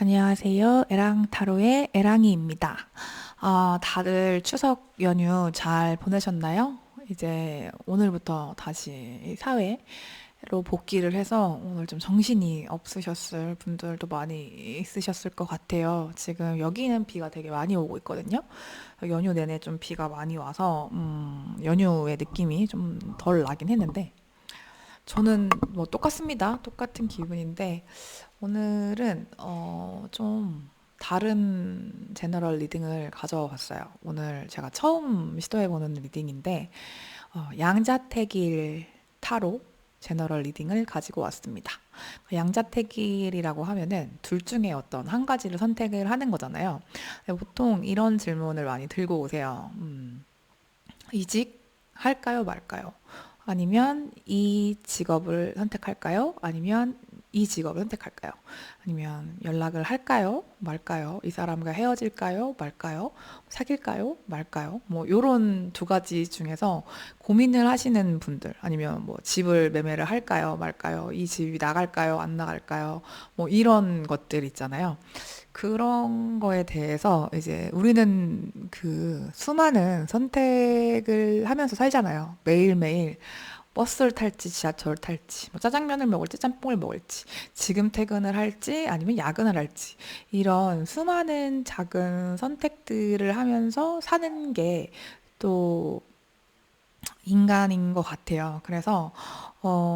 안녕하세요. 에랑타로의 에랑이입니다. 다들 추석 연휴 잘 보내셨나요? 이제 오늘부터 다시 사회로 복귀를 해서 오늘 좀 정신이 없으셨을 분들도 많이 있으셨을 것 같아요. 지금 여기는 비가 되게 많이 오고 있거든요. 연휴 내내 좀 비가 많이 와서 연휴의 느낌이 좀 덜 나긴 했는데 저는 뭐 똑같습니다. 똑같은 기분인데 오늘은 좀 다른 제너럴 리딩을 가져와 봤어요. 오늘 제가 처음 시도해보는 리딩인데 양자택일 타로 제너럴 리딩을 가지고 왔습니다. 양자택일이라고 하면은 둘 중에 어떤 한 가지를 선택을 하는 거잖아요. 보통 이런 질문을 많이 들고 오세요. 이직 할까요, 말까요? 아니면 이 직업을 선택할까요? 아니면 이 직업을 선택할까요? 아니면 연락을 할까요? 말까요? 이 사람과 헤어질까요? 말까요? 사귈까요? 말까요? 뭐 요런 두 가지 중에서 고민을 하시는 분들 아니면 뭐 집을 매매를 할까요? 말까요? 이 집이 나갈까요? 안 나갈까요? 뭐 이런 것들 있잖아요. 그런 거에 대해서 이제 우리는 그 수많은 선택을 하면서 살잖아요. 매일매일 버스를 탈지, 지하철을 탈지, 뭐 짜장면을 먹을지, 짬뽕을 먹을지, 지금 퇴근을 할지, 아니면 야근을 할지, 이런 수많은 작은 선택들을 하면서 사는 게 또 인간인 것 같아요. 그래서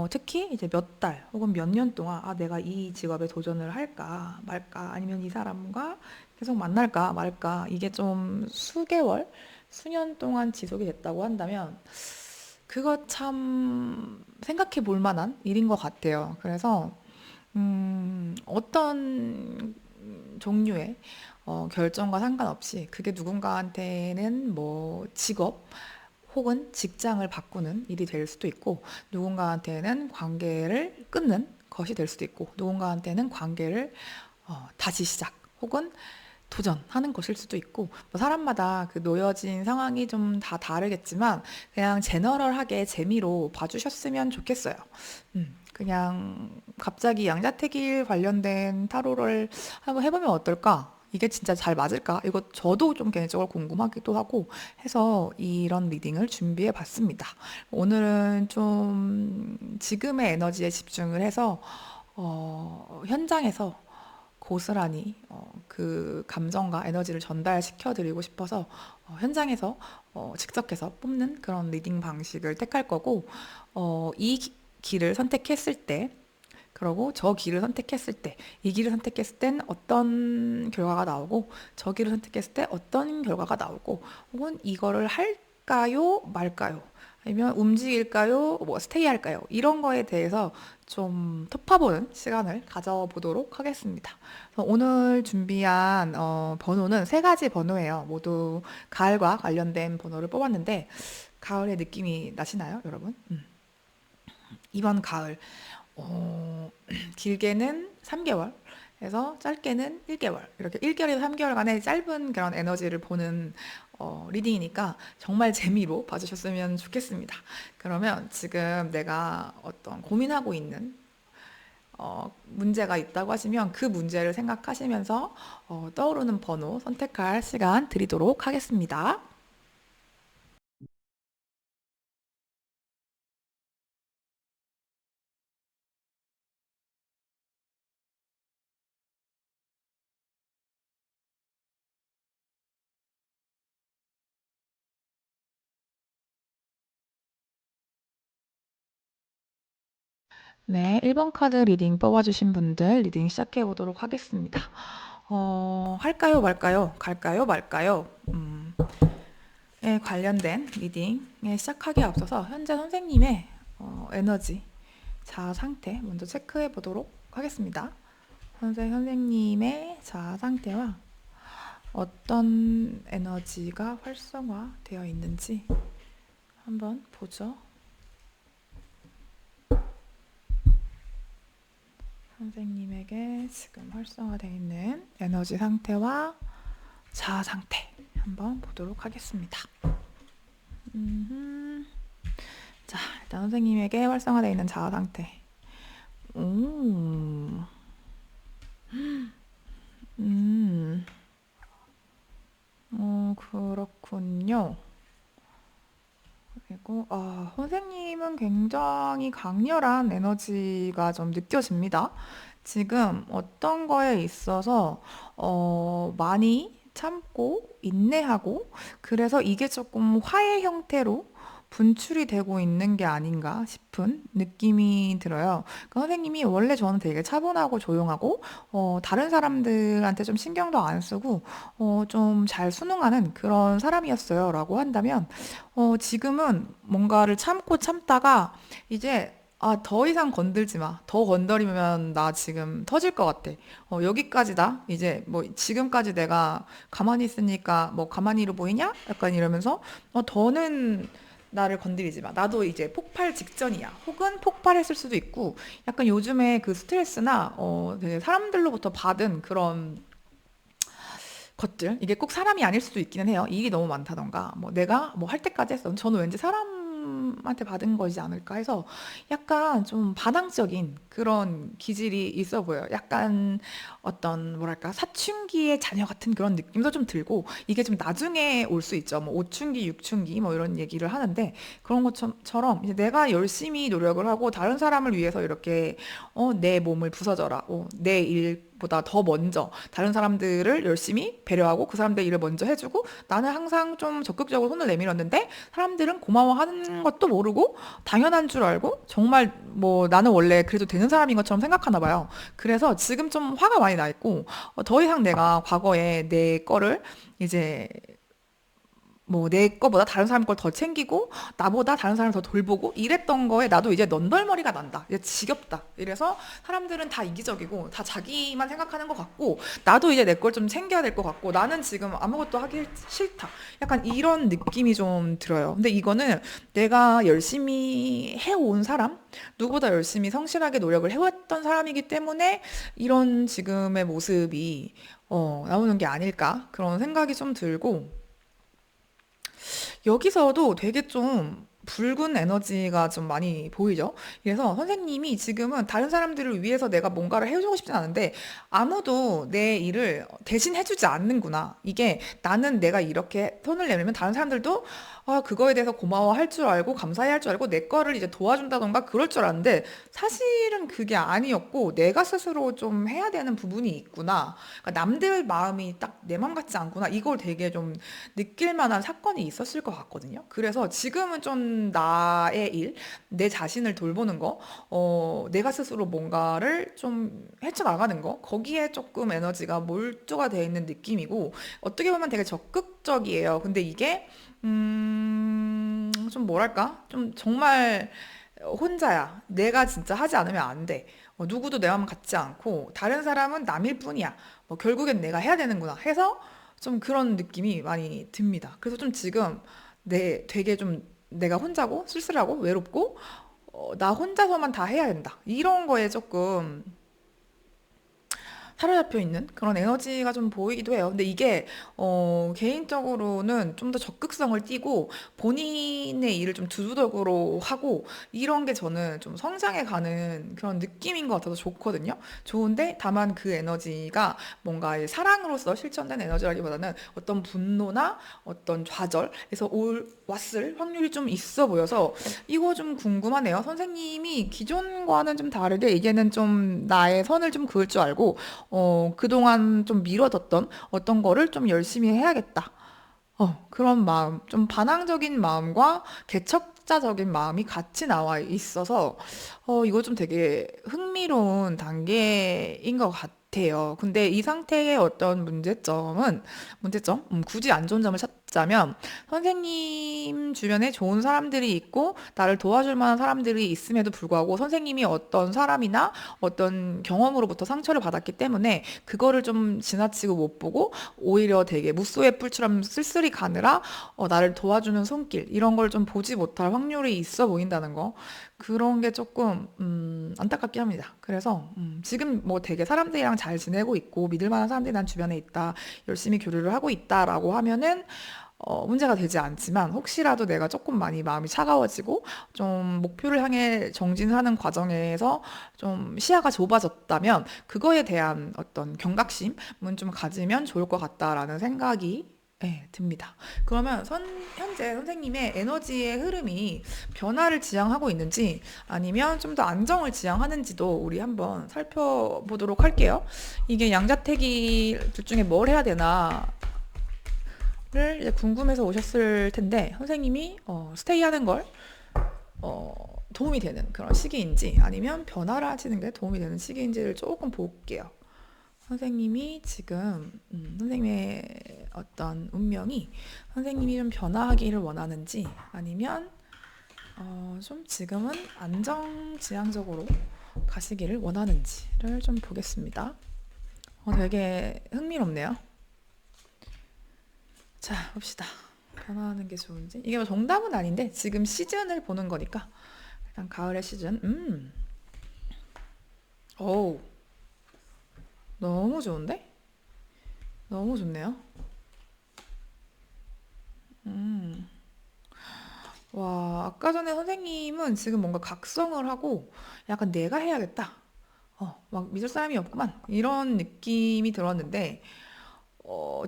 특히 이제 몇 달 혹은 몇 년 동안 내가 이 직업에 도전을 할까 말까 아니면 이 사람과 계속 만날까 말까 이게 좀 수개월, 수년 동안 지속이 됐다고 한다면 그거 참 생각해 볼 만한 일인 것 같아요. 그래서 어떤 종류의 결정과 상관없이 그게 누군가한테는 뭐 직업 혹은 직장을 바꾸는 일이 될 수도 있고 누군가한테는 관계를 끊는 것이 될 수도 있고 누군가한테는 관계를 다시 시작 혹은 도전하는 것일 수도 있고 뭐 사람마다 그 놓여진 상황이 좀 다 다르겠지만 그냥 제너럴하게 재미로 봐주셨으면 좋겠어요. 그냥 갑자기 양자택일 관련된 타로를 한번 해보면 어떨까? 이게 진짜 잘 맞을까? 이거 저도 좀 개인적으로 궁금하기도 하고 해서 이런 리딩을 준비해 봤습니다. 오늘은 좀 지금의 에너지에 집중을 해서 현장에서 고스란히 그 감정과 에너지를 전달시켜 드리고 싶어서 현장에서 직접 해서 뽑는 그런 리딩 방식을 택할 거고 이 길을 선택했을 때 그러고 저 길을 선택했을 때, 이 길을 선택했을 땐 어떤 결과가 나오고, 저 길을 선택했을 때 어떤 결과가 나오고, 혹은 이거를 할까요, 말까요? 아니면 움직일까요, 뭐 스테이 할까요? 이런 거에 대해서 좀 터파보는 시간을 가져보도록 하겠습니다. 그래서 오늘 준비한 번호는 세 가지 번호예요. 모두 가을과 관련된 번호를 뽑았는데, 가을의 느낌이 나시나요, 여러분? 이번 가을. 길게는 3개월, 해서 짧게는 1개월. 이렇게 1개월에서 3개월간의 짧은 그런 에너지를 보는 리딩이니까 정말 재미로 봐주셨으면 좋겠습니다. 그러면 지금 내가 어떤 고민하고 있는 문제가 있다고 하시면 그 문제를 생각하시면서 떠오르는 번호 선택할 시간 드리도록 하겠습니다. 네, 1번 카드 리딩 뽑아주신 분들 리딩 시작해 보도록 하겠습니다. 할까요, 말까요? 갈까요, 말까요? 에 관련된 리딩에 시작하기에 앞서서 현재 선생님의 에너지, 자아 상태 먼저 체크해 보도록 하겠습니다. 현재 선생님의 자아 상태와 어떤 에너지가 활성화되어 있는지 한번 보죠. 선생님에게 지금 활성화되어 있는 에너지 상태와 자아 상태 한번 보도록 하겠습니다. 자, 일단 선생님에게 활성화되어 있는 자아 상태. 오, 선생님은 굉장히 강렬한 에너지가 좀 느껴집니다. 지금 어떤 거에 있어서, 많이 참고, 인내하고, 그래서 이게 조금 화해 형태로 분출이 되고 있는 게 아닌가 싶은 느낌이 들어요. 그러니까 선생님이 원래 저는 되게 차분하고 조용하고, 다른 사람들한테 좀 신경도 안 쓰고, 좀 잘 순응하는 그런 사람이었어요. 라고 한다면, 지금은 뭔가를 참고 참다가 이제 더 이상 건들지 마. 더 건드리면 나 지금 터질 것 같아. 여기까지다. 이제 뭐 지금까지 내가 가만히 있으니까 뭐 가만히로 보이냐? 약간 이러면서 더는 나를 건드리지 마. 나도 이제 폭발 직전이야. 혹은 폭발했을 수도 있고 약간 요즘에 그 스트레스나 되게 사람들로부터 받은 그런 것들 이게 꼭 사람이 아닐 수도 있기는 해요. 일이 너무 많다던가 뭐 내가 뭐 할 때까지 했어. 저는 왠지 사람한테 받은 거지 않을까 해서 약간 좀 반항적인 그런 기질이 있어 보여요. 약간 어떤 뭐랄까 사춘기의 자녀 같은 그런 느낌도 좀 들고 이게 좀 나중에 올 수 있죠. 뭐 오춘기, 육춘기 뭐 이런 얘기를 하는데 그런 것처럼 이제 내가 열심히 노력을 하고 다른 사람을 위해서 이렇게 내 몸을 부서져라. 내 일보다 더 먼저 다른 사람들을 열심히 배려하고 그 사람들 일을 먼저 해주고 나는 항상 좀 적극적으로 손을 내밀었는데 사람들은 고마워하는 것도 모르고 당연한 줄 알고 정말 뭐 나는 원래 그래도 되는 사람인 것처럼 생각하나 봐요. 그래서 지금 좀 화가 많이 나 있고 더 이상 내가 과거에 내 거를 이제 뭐 내 거보다 다른 사람 걸 더 챙기고 나보다 다른 사람을 더 돌보고 이랬던 거에 나도 이제 넌덜머리가 난다. 이제 지겹다. 이래서 사람들은 다 이기적이고 다 자기만 생각하는 것 같고 나도 이제 내 걸 좀 챙겨야 될 것 같고 나는 지금 아무것도 하기 싫다. 약간 이런 느낌이 좀 들어요. 근데 이거는 내가 열심히 해온 사람, 누구보다 열심히 성실하게 노력을 해왔던 사람이기 때문에 이런 지금의 모습이 나오는 게 아닐까 그런 생각이 좀 들고 여기서도 되게 좀 붉은 에너지가 좀 많이 보이죠. 그래서 선생님이 지금은 다른 사람들을 위해서 내가 뭔가를 해주고 싶진 않은데 아무도 내 일을 대신 해주지 않는구나. 이게 나는 내가 이렇게 손을 내밀면 다른 사람들도 그거에 대해서 고마워할 줄 알고 감사해 할 줄 알고 내 거를 이제 도와준다던가 그럴 줄 알았는데 사실은 그게 아니었고 내가 스스로 좀 해야 되는 부분이 있구나. 그러니까 남들 마음이 딱 내 맘 같지 않구나. 이걸 되게 좀 느낄 만한 사건이 있었을 것 같거든요. 그래서 지금은 좀 나의 일, 내 자신을 돌보는 거, 내가 스스로 뭔가를 좀 헤쳐나가는 거, 거기에 조금 에너지가 몰두가 되어 있는 느낌이고, 어떻게 보면 되게 적극적이에요. 근데 이게, 좀 뭐랄까? 좀 정말 혼자야. 내가 진짜 하지 않으면 안 돼. 누구도 내 마음 같지 않고, 다른 사람은 남일 뿐이야. 뭐 결국엔 내가 해야 되는구나 해서 좀 그런 느낌이 많이 듭니다. 그래서 좀 지금 되게 좀 내가 혼자고 쓸쓸하고 외롭고 나 혼자서만 다 해야 된다. 이런 거에 조금 사로잡혀 있는 그런 에너지가 좀 보이기도 해요. 근데 이게 개인적으로는 좀 더 적극성을 띠고 본인의 일을 좀 두루덕으로 하고 이런 게 저는 좀 성장해 가는 그런 느낌인 것 같아서 좋거든요. 좋은데 다만 그 에너지가 뭔가 이 사랑으로서 실천된 에너지라기보다는 어떤 분노나 어떤 좌절에서 왔을 확률이 좀 있어 보여서 이거 좀 궁금하네요. 선생님이 기존과는 좀 다르게 이제는 좀 나의 선을 좀 그을 줄 알고 그동안 좀 미뤄뒀던 어떤 거를 좀 열심히 해야겠다. 그런 마음, 좀 반항적인 마음과 개척자적인 마음이 같이 나와 있어서, 이거 좀 되게 흥미로운 단계인 것 같아요. 근데 이 상태의 어떤 문제점, 굳이 안 좋은 점을 찾자면, 선생님 주변에 좋은 사람들이 있고, 나를 도와줄 만한 사람들이 있음에도 불구하고, 선생님이 어떤 사람이나 어떤 경험으로부터 상처를 받았기 때문에, 그거를 좀 지나치고 못 보고, 오히려 되게 무소의 뿔처럼 쓸쓸히 가느라 나를 도와주는 손길 이런 걸 좀 보지 못할 확률이 있어 보인다는 거 그런 게 조금 안타깝긴 합니다. 그래서 지금 뭐 되게 사람들이랑 잘 지내고 있고 믿을 만한 사람들이 난 주변에 있다 열심히 교류를 하고 있다라고 하면은 문제가 되지 않지만 혹시라도 내가 조금 많이 마음이 차가워지고 좀 목표를 향해 정진하는 과정에서 좀 시야가 좁아졌다면 그거에 대한 어떤 경각심은 좀 가지면 좋을 것 같다라는 생각이 네, 듭니다. 그러면 현재 선생님의 에너지의 흐름이 변화를 지향하고 있는지 아니면 좀 더 안정을 지향하는지도 우리 한번 살펴보도록 할게요. 이게 양자택일 둘 중에 뭘 해야 되나를 이제 궁금해서 오셨을 텐데 선생님이 스테이 하는 걸 도움이 되는 그런 시기인지 아니면 변화를 하시는 게 도움이 되는 시기인지를 조금 볼게요. 선생님이 지금 선생님의 어떤 운명이 선생님이 좀 변화하기를 원하는지 아니면 좀 지금은 안정지향적으로 가시기를 원하는지를 좀 보겠습니다. 되게 흥미롭네요. 자, 봅시다. 변화하는 게 좋은지. 이게 뭐 정답은 아닌데 지금 시즌을 보는 거니까 일단 가을의 시즌. 어우, 너무 좋은데? 너무 좋네요. 음. 와, 아까 전에 선생님은 지금 뭔가 각성을 하고 약간 내가 해야겠다. 막 믿을 사람이 없구만. 이런 느낌이 들었는데,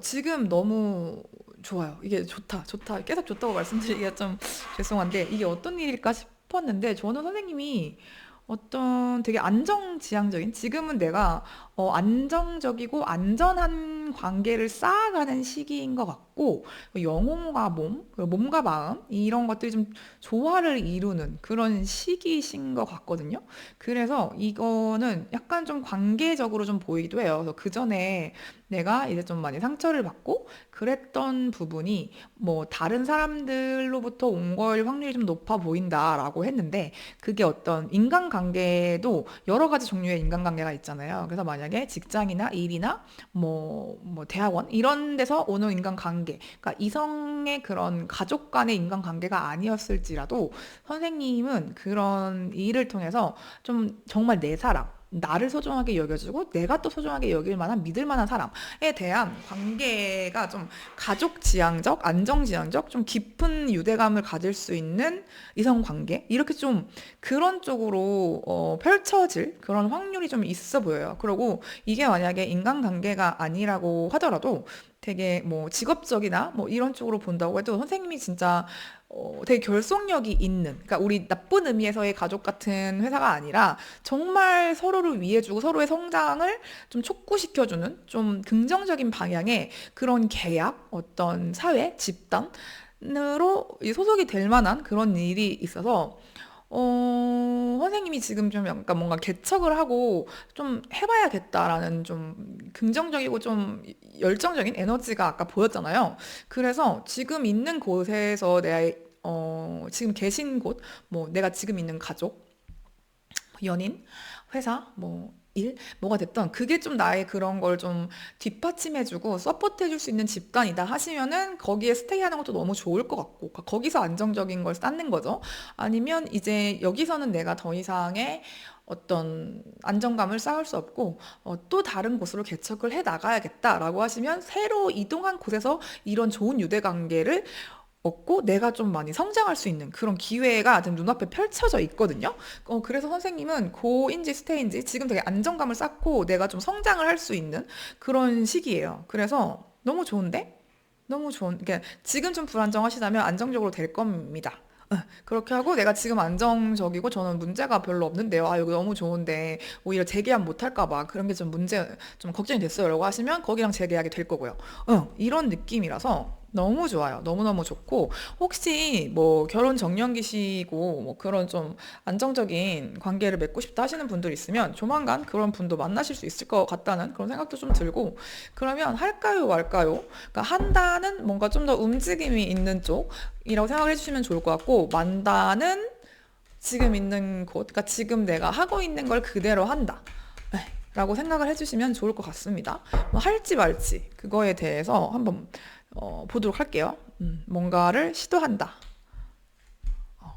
지금 너무 좋아요. 이게 좋다, 좋다. 계속 좋다고 말씀드리기가 좀 죄송한데, 이게 어떤 일일까 싶었는데, 저는 선생님이 어떤 되게 안정지향적인, 지금은 내가 안정적이고 안전한 관계를 쌓아가는 시기인 것 같고, 영혼과 몸, 그리고 몸과 마음, 이런 것들이 좀 조화를 이루는 그런 시기이신 것 같거든요. 그래서 이거는 약간 좀 관계적으로 좀 보이기도 해요. 그래서 그 전에 내가 이제 좀 많이 상처를 받고 그랬던 부분이 뭐 다른 사람들로부터 온 걸 확률이 좀 높아 보인다라고 했는데 그게 어떤 인간관계도 여러 가지 종류의 인간관계가 있잖아요. 그래서 만약에 직장이나 일이나 뭐 대학원 이런 데서 오는 인간관계, 그러니까 이성의 그런 가족 간의 인간관계가 아니었을지라도 선생님은 그런 일을 통해서 좀 정말 내 사람, 나를 소중하게 여겨주고 내가 또 소중하게 여길 만한 믿을 만한 사람에 대한 관계가 좀 가족 지향적, 안정 지향적, 좀 깊은 유대감을 가질 수 있는 이성 관계 이렇게 좀 그런 쪽으로 펼쳐질 그런 확률이 좀 있어 보여요. 그리고 이게 만약에 인간관계가 아니라고 하더라도 되게 뭐 직업적이나 뭐 이런 쪽으로 본다고 해도 선생님이 진짜 되게 결속력이 있는, 그러니까 우리 나쁜 의미에서의 가족 같은 회사가 아니라 정말 서로를 위해주고 서로의 성장을 좀 촉구시켜주는 좀 긍정적인 방향의 그런 계약, 어떤 사회, 집단으로 소속이 될 만한 그런 일이 있어서 선생님이 지금 좀 약간 뭔가 개척을 하고 좀 해봐야겠다라는 좀 긍정적이고 좀 열정적인 에너지가 아까 보였잖아요. 그래서 지금 있는 곳에서 지금 계신 곳, 뭐 내가 지금 있는 가족, 연인, 회사, 뭐 일, 뭐가 됐던 그게 좀 나의 그런 걸 좀 뒷받침해주고 서포트해줄 수 있는 집단이다 하시면은 거기에 스테이하는 것도 너무 좋을 것 같고 거기서 안정적인 걸 쌓는 거죠. 아니면 이제 여기서는 내가 더 이상의 어떤 안정감을 쌓을 수 없고 또 다른 곳으로 개척을 해 나가야겠다라고 하시면 새로 이동한 곳에서 이런 좋은 유대 관계를 얻고 내가 좀 많이 성장할 수 있는 그런 기회가 지금 눈앞에 펼쳐져 있거든요. 그래서 선생님은 고인지 스테인지 지금 되게 안정감을 쌓고 내가 좀 성장을 할 수 있는 그런 시기예요. 그래서 너무 좋은데? 너무 좋은, 그러니까 지금 좀 불안정하시다면 안정적으로 될 겁니다. 그렇게 하고 내가 지금 안정적이고 저는 문제가 별로 없는데요. 아, 여기 너무 좋은데 오히려 재계약 못 할까 봐 그런 게 좀 좀 걱정이 됐어요. 라고 하시면 거기랑 재계약이 될 거고요. 이런 느낌이라서 너무 좋아요. 너무너무 좋고 혹시 뭐 결혼 정년기시고 뭐 그런 좀 안정적인 관계를 맺고 싶다 하시는 분들 있으면 조만간 그런 분도 만나실 수 있을 것 같다는 그런 생각도 좀 들고 그러면 할까요 말까요? 그러니까 한다는 뭔가 좀 더 움직임이 있는 쪽이라고 생각을 해주시면 좋을 것 같고 만다는 지금 있는 곳, 그러니까 지금 내가 하고 있는 걸 그대로 한다. 네, 라고 생각을 해주시면 좋을 것 같습니다. 뭐 할지 말지 그거에 대해서 한번 보도록 할게요. 뭔가를 시도한다.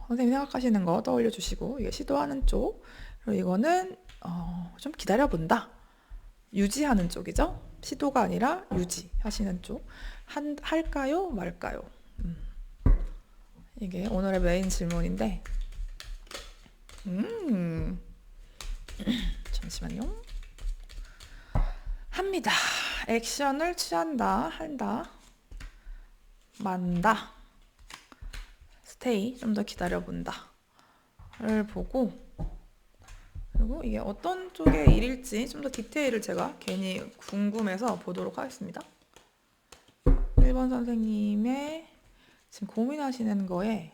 선생님 생각하시는 거 떠올려 주시고 이게 시도하는 쪽 그리고 이거는 좀 기다려본다. 유지하는 쪽이죠. 시도가 아니라 유지하시는 쪽. 할까요 말까요? 이게 오늘의 메인 질문인데 음, 잠시만요. 합니다. 액션을 취한다, 한다. 만다, 스테이, 좀 더 기다려본다 를 보고, 그리고 이게 어떤 쪽의 일일지 좀 더 디테일을 제가 괜히 궁금해서 보도록 하겠습니다. 1번 선생님의 지금 고민하시는 거에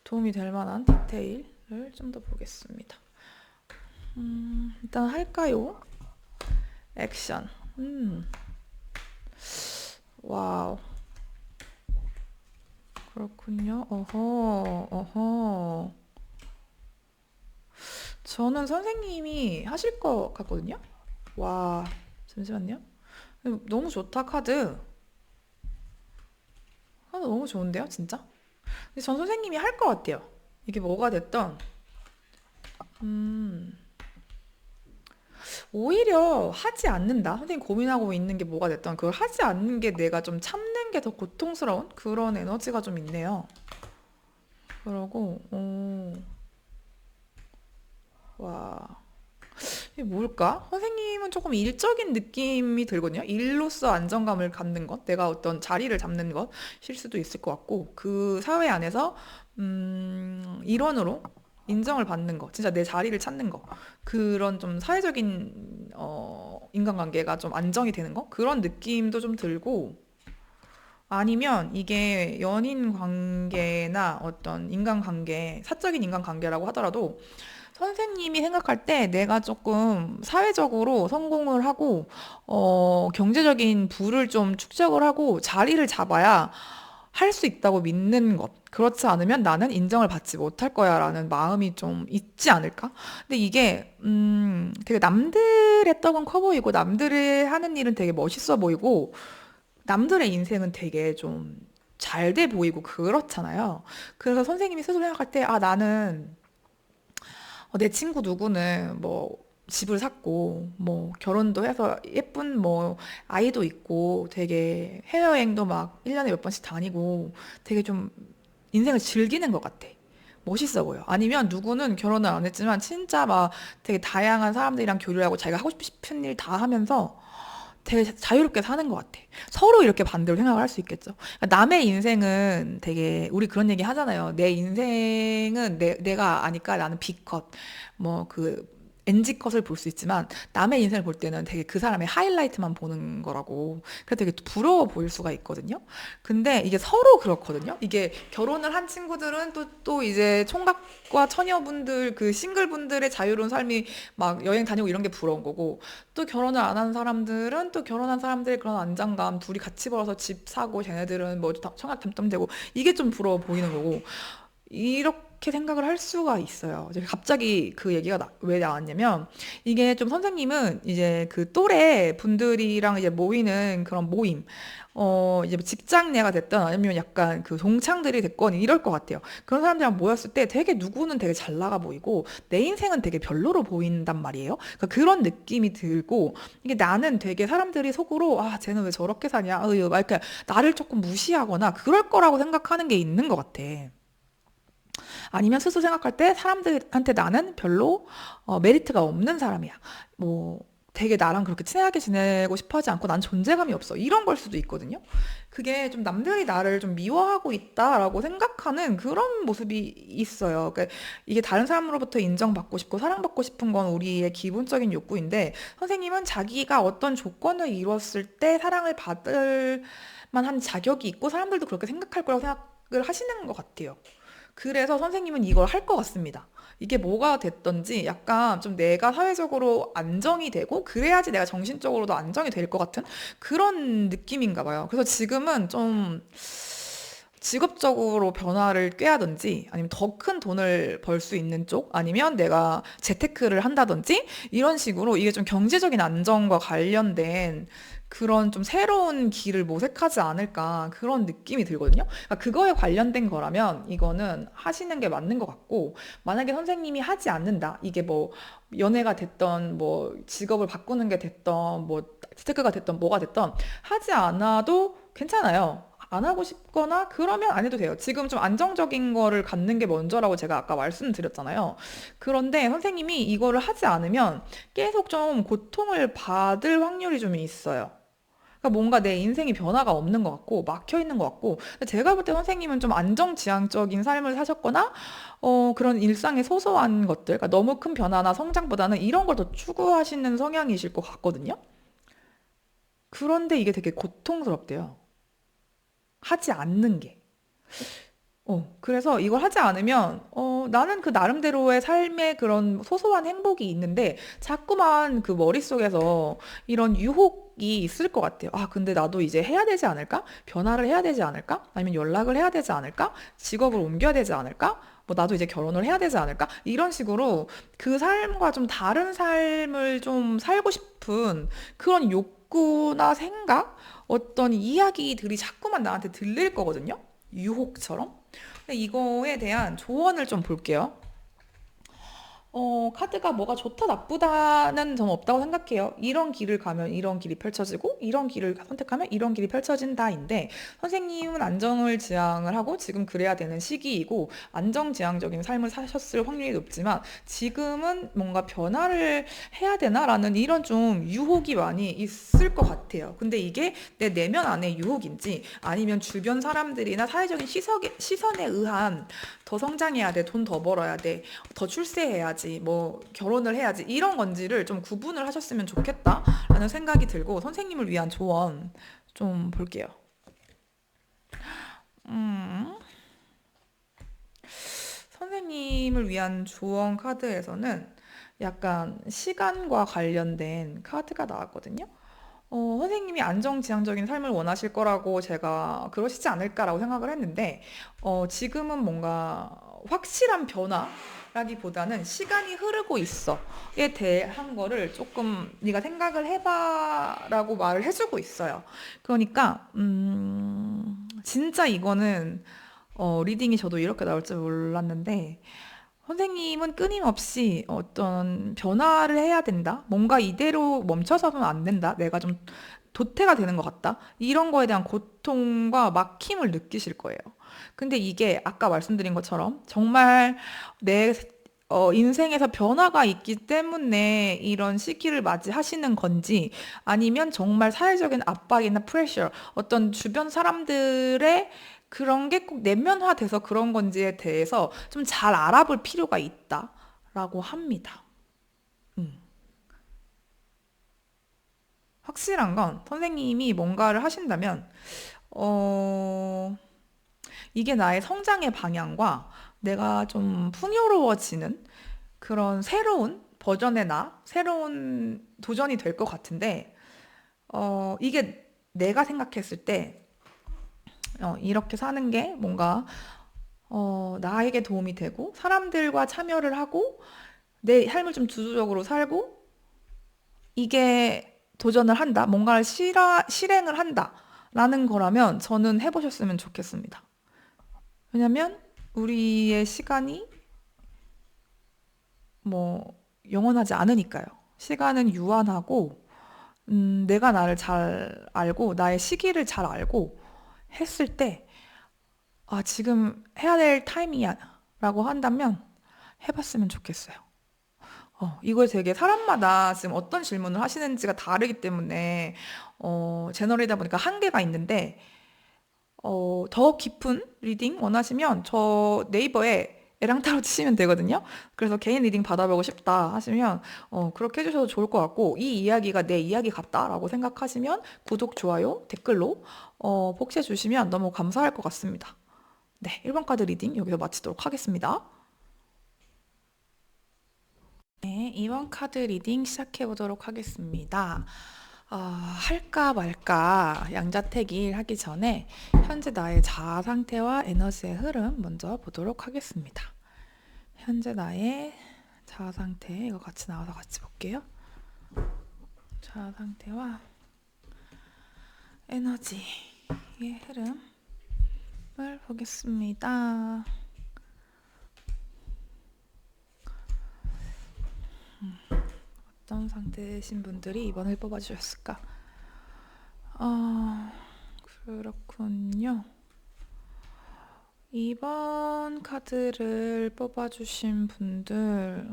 도움이 될 만한 디테일을 좀 더 보겠습니다. 일단 할까요? 액션. 와우. 그렇군요. 어허. 저는 선생님이 하실 것 같거든요. 와, 잠시만요. 너무 좋다, 카드. 카드 너무 좋은데요, 진짜? 근데 전 선생님이 할 것 같아요. 이게 뭐가 됐던, 음, 오히려 하지 않는다. 선생님 고민하고 있는 게 뭐가 됐던, 그걸 하지 않는 게 내가 좀 참는 게 더 고통스러운 그런 에너지가 좀 있네요. 그러고, 와. 이게 뭘까? 선생님은 조금 일적인 느낌이 들거든요. 일로서 안정감을 갖는 것, 내가 어떤 자리를 잡는 것일 수도 있을 것 같고, 그 사회 안에서 일원으로 인정을 받는 거, 진짜 내 자리를 찾는 거, 그런 좀 사회적인 인간관계가 좀 안정이 되는 거, 그런 느낌도 좀 들고, 아니면 이게 연인 관계나 어떤 인간관계, 사적인 인간관계라고 하더라도 선생님이 생각할 때 내가 조금 사회적으로 성공을 하고, 경제적인 부를 좀 축적을 하고 자리를 잡아야 할 수 있다고 믿는 것. 그렇지 않으면 나는 인정을 받지 못할 거야 라는 마음이 좀 있지 않을까? 근데 이게, 되게 남들의 떡은 커 보이고, 남들의 하는 일은 되게 멋있어 보이고, 남들의 인생은 되게 좀 잘 돼 보이고 그렇잖아요. 그래서 선생님이 스스로 생각할 때, 아, 나는 내 친구 누구는 뭐 집을 샀고 뭐 결혼도 해서 예쁜 뭐 아이도 있고 되게 해외여행도 막 1년에 몇 번씩 다니고 되게 좀 인생을 즐기는 것 같아. 멋있어 보여. 아니면 누구는 결혼을 안 했지만 진짜 막 되게 다양한 사람들이랑 교류하고 자기가 하고 싶은 일 다 하면서 되게 자유롭게 사는 것 같아. 서로 이렇게 반대로 생각을 할 수 있겠죠. 그러니까 남의 인생은 되게, 우리 그런 얘기 하잖아요. 내 인생은 내가 아니까 나는 B컷, 뭐 그, NG컷을 볼 수 있지만 남의 인생을 볼 때는 되게 그 사람의 하이라이트만 보는 거라고. 그래서 되게 부러워 보일 수가 있거든요. 근데 이게 서로 그렇거든요. 이게 결혼을 한 친구들은 또 이제 총각과 처녀분들, 그 싱글분들의 자유로운 삶이 막 여행 다니고 이런 게 부러운 거고, 또 결혼을 안 한 사람들은 또 결혼한 사람들의 그런 안정감, 둘이 같이 벌어서 집 사고 쟤네들은 뭐 청약 당첨되고 이게 좀 부러워 보이는 거고, 이렇게 생각을 할 수가 있어요. 이제 갑자기 그 얘기가 왜 나왔냐면, 이게 좀 선생님은 이제 그 또래 분들이랑 이제 모이는 그런 모임, 이제 뭐 직장 내가 됐던 아니면 약간 그 동창들이 됐건 이럴 것 같아요. 그런 사람들이랑 모였을 때 되게 누구는 되게 잘 나가 보이고 내 인생은 되게 별로로 보인단 말이에요. 그러니까 그런 느낌이 들고, 이게 나는 되게 사람들이 속으로 아, 쟤는 왜 저렇게 사냐, 막 이렇게 나를 조금 무시하거나 그럴 거라고 생각하는 게 있는 것 같아. 아니면 스스로 생각할 때 사람들한테 나는 별로 메리트가 없는 사람이야. 뭐 되게 나랑 그렇게 친하게 지내고 싶어 하지 않고 난 존재감이 없어. 이런 걸 수도 있거든요. 그게 좀 남들이 나를 좀 미워하고 있다라고 생각하는 그런 모습이 있어요. 그러니까 이게 다른 사람으로부터 인정받고 싶고 사랑받고 싶은 건 우리의 기본적인 욕구인데, 선생님은 자기가 어떤 조건을 이뤘을 때 사랑을 받을 만한 자격이 있고 사람들도 그렇게 생각할 거라고 생각을 하시는 것 같아요. 그래서 선생님은 이걸 할 것 같습니다. 이게 뭐가 됐던지 약간 좀 내가 사회적으로 안정이 되고 그래야지 내가 정신적으로도 안정이 될 것 같은 그런 느낌인가 봐요. 그래서 지금은 좀 직업적으로 변화를 꾀하든지 아니면 더 큰 돈을 벌 수 있는 쪽, 아니면 내가 재테크를 한다든지 이런 식으로 이게 좀 경제적인 안정과 관련된 그런 좀 새로운 길을 모색하지 않을까 그런 느낌이 들거든요. 그러니까 그거에 관련된 거라면 이거는 하시는 게 맞는 것 같고, 만약에 선생님이 하지 않는다. 이게 뭐 연애가 됐던 뭐 직업을 바꾸는 게 됐던 뭐 재테크가 됐던 뭐가 됐던 하지 않아도 괜찮아요. 안 하고 싶거나 그러면 안 해도 돼요. 지금 좀 안정적인 거를 갖는 게 먼저라고 제가 아까 말씀드렸잖아요. 그런데 선생님이 이거를 하지 않으면 계속 좀 고통을 받을 확률이 좀 있어요. 그러니까 뭔가 내 인생이 변화가 없는 것 같고 막혀 있는 것 같고 근데 제가 볼 때 선생님은 좀 안정지향적인 삶을 사셨거나 그런 일상의 소소한 것들 그러니까 너무 큰 변화나 성장보다는 이런 걸 더 추구하시는 성향이실 것 같거든요. 그런데 이게 되게 고통스럽대요. 하지 않는 게. 그래서 이걸 하지 않으면, 나는 그 나름대로의 삶의 그런 소소한 행복이 있는데, 자꾸만 그 머릿속에서 이런 유혹이 있을 것 같아요. 아, 근데 나도 이제 해야 되지 않을까? 변화를 해야 되지 않을까? 아니면 연락을 해야 되지 않을까? 직업을 옮겨야 되지 않을까? 뭐 나도 이제 결혼을 해야 되지 않을까? 이런 식으로 그 삶과 좀 다른 삶을 좀 살고 싶은 그런 욕구나 생각? 어떤 이야기들이 자꾸만 나한테 들릴 거거든요? 유혹처럼. 근데 이거에 대한 조언을 좀 볼게요. 카드가 뭐가 좋다 나쁘다는 전 없다고 생각해요. 이런 길을 가면 이런 길이 펼쳐지고, 이런 길을 선택하면 이런 길이 펼쳐진다인데, 선생님은 안정을 지향을 하고 지금 그래야 되는 시기이고, 안정지향적인 삶을 사셨을 확률이 높지만, 지금은 뭔가 변화를 해야 되나라는 이런 좀 유혹이 많이 있을 것 같아요. 근데 이게 내 내면 안의 유혹인지, 아니면 주변 사람들이나 사회적인 시선에 의한 더 성장해야 돼, 돈 더 벌어야 돼, 더 출세해야지, 뭐 결혼을 해야지 이런 건지를 좀 구분을 하셨으면 좋겠다라는 생각이 들고 선생님을 위한 조언 좀 볼게요. 음, 선생님을 위한 조언 카드에서는 약간 시간과 관련된 카드가 나왔거든요. 선생님이 안정지향적인 삶을 원하실 거라고 제가 그러시지 않을까라고 생각을 했는데, 지금은 뭔가 확실한 변화라기보다는 시간이 흐르고 있어에 대한 거를 조금 네가 생각을 해봐라고 말을 해주고 있어요. 그러니까, 진짜 이거는, 리딩이 저도 이렇게 나올 줄 몰랐는데, 선생님은 끊임없이 어떤 변화를 해야 된다. 뭔가 이대로 멈춰서는 안 된다. 내가 좀 도태가 되는 것 같다. 이런 거에 대한 고통과 막힘을 느끼실 거예요. 근데 이게 아까 말씀드린 것처럼 정말 내 인생에서 변화가 있기 때문에 이런 시기를 맞이하시는 건지 아니면 정말 사회적인 압박이나 프레셔, 어떤 주변 사람들의 그런 게 꼭 내면화돼서 그런 건지에 대해서 좀 잘 알아볼 필요가 있다라고 합니다. 음. 확실한 건 선생님이 뭔가를 하신다면, 어, 이게 나의 성장의 방향과 내가 좀 풍요로워지는 그런 새로운 버전의 새로운 도전이 될 것 같은데, 이게 내가 생각했을 때, 이렇게 사는 게 뭔가, 나에게 도움이 되고, 사람들과 참여를 하고, 내 삶을 좀 주도적으로 살고, 이게 도전을 한다, 뭔가를 실행을 한다, 라는 거라면 저는 해보셨으면 좋겠습니다. 왜냐면, 우리의 시간이 뭐, 영원하지 않으니까요. 시간은 유한하고, 내가 나를 잘 알고, 나의 시기를 잘 알고 했을 때, 아, 지금 해야 될 타임이야. 라고 한다면 해봤으면 좋겠어요. 이걸 되게 사람마다 지금 어떤 질문을 하시는지가 다르기 때문에, 제너럴이다 보니까 한계가 있는데, 더 깊은 리딩 원하시면 저 네이버에 에랑타로 치시면 되거든요. 그래서 개인 리딩 받아보고 싶다 하시면 그렇게 해주셔도 좋을 것 같고 이 이야기가 내 이야기 같다라고 생각하시면 구독, 좋아요, 댓글로 복시해 주시면 너무 감사할 것 같습니다. 네, 1번 카드 리딩 여기서 마치도록 하겠습니다. 네, 2번 카드 리딩 시작해 보도록 하겠습니다. 할까 말까 양자택일 하기 전에 현재 나의 자아 상태와 에너지의 흐름 먼저 보도록 하겠습니다. 현재 나의 자아 상태 이거 같이 나와서 같이 볼게요. 자아 상태와 에너지의 흐름을 보겠습니다. 어떤 상태이신 분들이 이번을 뽑아주셨을까? 그렇군요. 2번 카드를 뽑아주신 분들,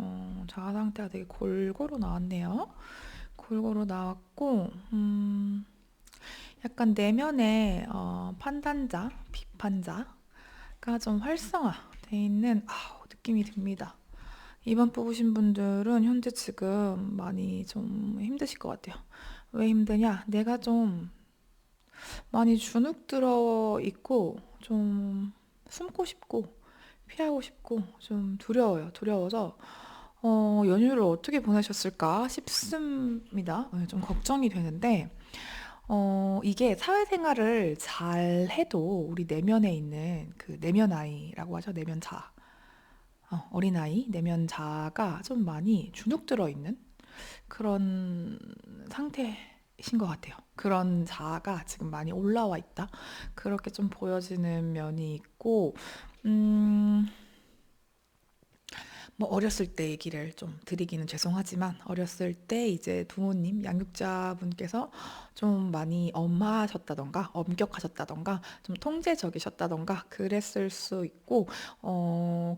자아 상태가 되게 골고루 나왔네요. 골고루 나왔고, 약간 내면의 판단자, 비판자가 좀 활성화돼 있는 느낌이 듭니다. 2번 뽑으신 분들은 현재 지금 많이 좀 힘드실 것 같아요. 왜 힘드냐? 내가 좀 많이 주눅 들어 있고 좀 숨고 싶고 피하고 싶고 좀 두려워요. 두려워서 연휴를 어떻게 보내셨을까 싶습니다. 좀 걱정이 되는데 이게 사회생활을 잘 해도 우리 내면에 있는 그 내면 아이라고 하죠. 내면 자. 어린아이, 내면자가 좀 많이 주눅 들어 있는 그런 상태이신 것 같아요. 그런 자아가 지금 많이 올라와 있다. 그렇게 좀 보여지는 면이 있고, 음, 뭐 어렸을 때 얘기를 좀 드리기는 죄송하지만 어렸을 때 이제 부모님 양육자분께서 좀 많이 엄하셨다던가 엄격하셨다던가 좀 통제적이셨다던가 그랬을 수 있고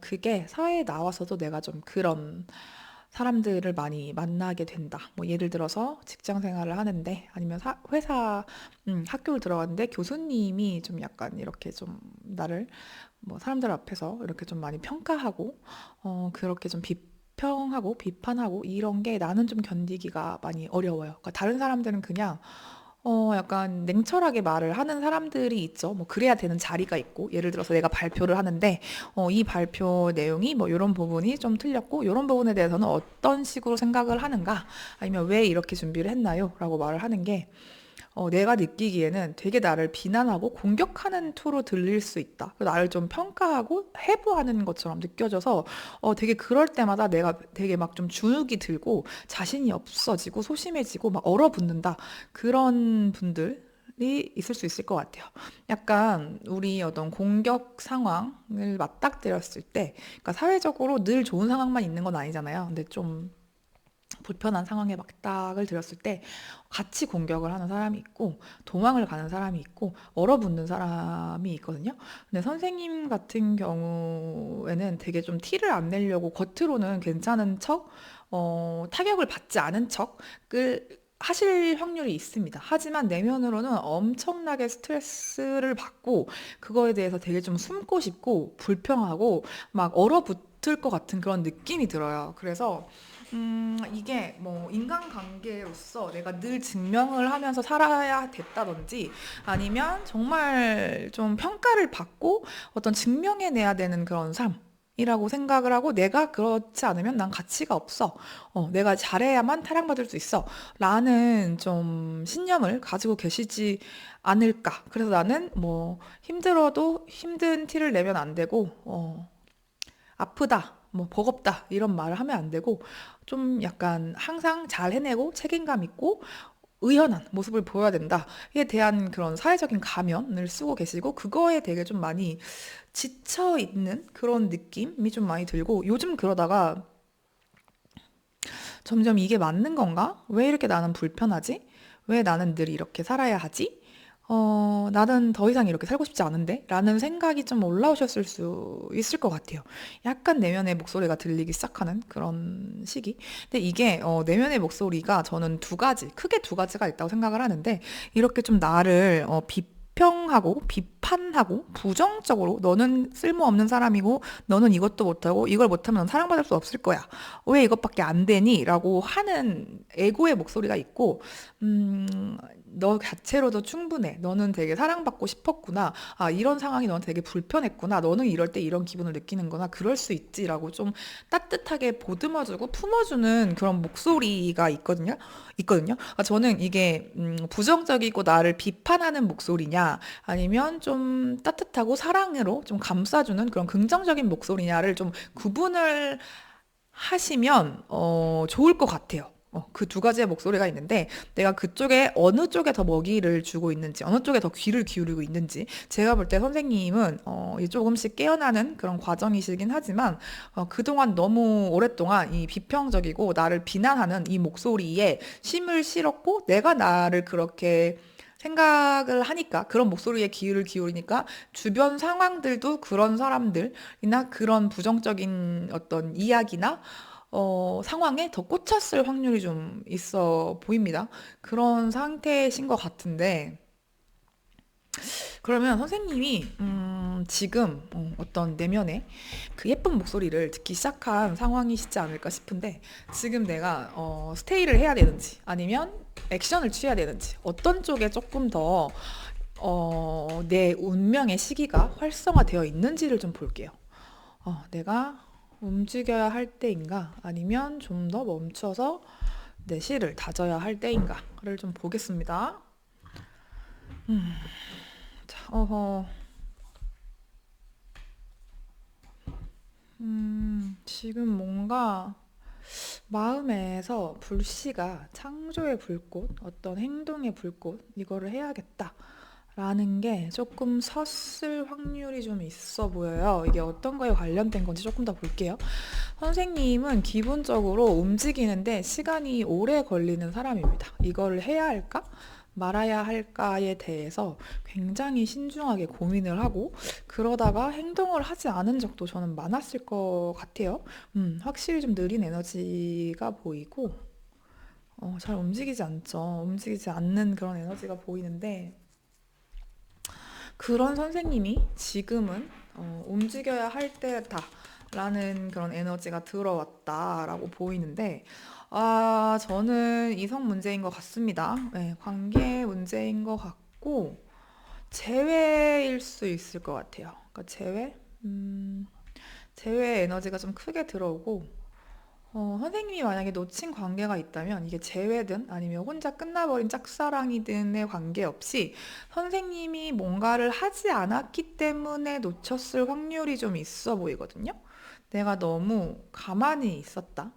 그게 사회에 나와서도 내가 좀 그런 사람들을 많이 만나게 된다. 뭐 예를 들어서 직장 생활을 하는데 아니면 회사 학교를 들어갔는데 교수님이 좀 약간 이렇게 좀 나를 뭐 사람들 앞에서 이렇게 좀 많이 평가하고 그렇게 좀 비평하고 비판하고 이런 게 나는 좀 견디기가 많이 어려워요. 그러니까 다른 사람들은 그냥 약간 냉철하게 말을 하는 사람들이 있죠. 뭐 그래야 되는 자리가 있고 예를 들어서 내가 발표를 하는데 이 발표 내용이 뭐 이런 부분이 좀 틀렸고 이런 부분에 대해서는 어떤 식으로 생각을 하는가 아니면 왜 이렇게 준비를 했나요? 라고 말을 하는 게 내가 느끼기에는 되게 나를 비난하고 공격하는 투로 들릴 수 있다. 나를 좀 평가하고 해부하는 것처럼 느껴져서 되게 그럴 때마다 내가 되게 막 좀 주눅이 들고 자신이 없어지고 소심해지고 막 얼어붙는다. 그런 분들이 있을 수 있을 것 같아요. 약간 우리 어떤 공격 상황을 맞닥뜨렸을 때, 그러니까 사회적으로 늘 좋은 상황만 있는 건 아니잖아요. 근데 좀 불편한 상황에 막닥을 들였을 때 같이 공격을 하는 사람이 있고 도망을 가는 사람이 있고 얼어붙는 사람이 있거든요. 근데 선생님 같은 경우에는 되게 좀 티를 안 내려고 겉으로는 괜찮은 척, 타격을 받지 않은 척을 하실 확률이 있습니다. 하지만 내면으로는 엄청나게 스트레스를 받고 그거에 대해서 되게 좀 숨고 싶고 불평하고 막 얼어붙을 것 같은 그런 느낌이 들어요. 그래서 이게 뭐 인간관계로서 내가 늘 증명을 하면서 살아야 됐다든지 아니면 정말 좀 평가를 받고 어떤 증명해내야 되는 그런 삶이라고 생각을 하고 내가 그렇지 않으면 난 가치가 없어. 내가 잘해야만 사랑받을 수 있어. 라는 좀 신념을 가지고 계시지 않을까. 그래서 나는 뭐 힘들어도 힘든 티를 내면 안 되고, 아프다, 뭐 버겁다 이런 말을 하면 안 되고 좀 약간 항상 잘 해내고 책임감 있고 의연한 모습을 보여야 된다에 대한 그런 사회적인 가면을 쓰고 계시고 그거에 되게 좀 많이 지쳐 있는 그런 느낌이 좀 많이 들고 요즘 그러다가 점점 이게 맞는 건가? 왜 이렇게 나는 불편하지? 왜 나는 늘 이렇게 살아야 하지? 나는 더 이상 이렇게 살고 싶지 않은데? 라는 생각이 좀 올라오셨을 수 있을 것 같아요. 약간 내면의 목소리가 들리기 시작하는 그런 시기. 근데 이게, 내면의 목소리가 저는 두 가지, 크게 두 가지가 있다고 생각을 하는데, 이렇게 좀 나를, 비평하고, 비판하고, 부정적으로, 너는 쓸모없는 사람이고, 너는 이것도 못하고, 이걸 못하면 넌 사랑받을 수 없을 거야. 왜 이것밖에 안 되니? 라고 하는 에고의 목소리가 있고, 너 자체로도 충분해. 너는 되게 사랑받고 싶었구나. 아, 이런 상황이 넌 되게 불편했구나. 너는 이럴 때 이런 기분을 느끼는구나. 그럴 수 있지라고 좀 따뜻하게 보듬어주고 품어주는 그런 목소리가 있거든요. 저는 이게 부정적이고 나를 비판하는 목소리냐, 아니면 좀 따뜻하고 사랑으로 좀 감싸주는 그런 긍정적인 목소리냐를 좀 구분을 하시면 좋을 것 같아요. 그 두 가지의 목소리가 있는데 내가 그쪽에 어느 쪽에 더 먹이를 주고 있는지 어느 쪽에 더 귀를 기울이고 있는지 제가 볼 때 선생님은 조금씩 깨어나는 그런 과정이시긴 하지만 그동안 너무 오랫동안 이 비평적이고 나를 비난하는 이 목소리에 심을 실었고 내가 나를 그렇게 생각을 하니까 그런 목소리에 귀를 기울이니까 주변 상황들도 그런 사람들이나 그런 부정적인 어떤 이야기나 상황에 더 꽂혔을 확률이 좀 있어 보입니다. 그런 상태이신 것 같은데, 그러면 선생님이 지금 어떤 내면의 그 예쁜 목소리를 듣기 시작한 상황이시지 않을까 싶은데 지금 내가 스테이를 해야 되는지 아니면 액션을 취해야 되는지 어떤 쪽에 조금 더 내 운명의 시기가 활성화되어 있는지를 좀 볼게요. 내가 움직여야 할 때인가 아니면 좀 더 멈춰서 내 실을 다져야 할 때인가를 좀 보겠습니다. 자, 지금 뭔가 마음에서 불씨가 창조의 불꽃, 어떤 행동의 불꽃, 이거를 해야겠다. 라는 게 조금 섰을 확률이 좀 있어 보여요. 이게 어떤 거에 관련된 건지 조금 더 볼게요. 선생님은 기본적으로 움직이는데 시간이 오래 걸리는 사람입니다. 이거를 해야 할까? 말아야 할까에 대해서 굉장히 신중하게 고민을 하고 그러다가 행동을 하지 않은 적도 저는 많았을 것 같아요. 확실히 좀 느린 에너지가 보이고 잘 움직이지 않죠. 움직이지 않는 그런 에너지가 보이는데 그런 선생님이 지금은 움직여야 할 때다 라는 그런 에너지가 들어왔다라고 보이는데 저는 이성 문제인 것 같습니다. 네, 관계 문제인 것 같고 재회일 수 있을 것 같아요. 그러니까 재회 에너지가 좀 크게 들어오고 선생님이 만약에 놓친 관계가 있다면 이게 재회든 아니면 혼자 끝나버린 짝사랑이든에 관계없이 선생님이 뭔가를 하지 않았기 때문에 놓쳤을 확률이 좀 있어 보이거든요. 내가 너무 가만히 있었다.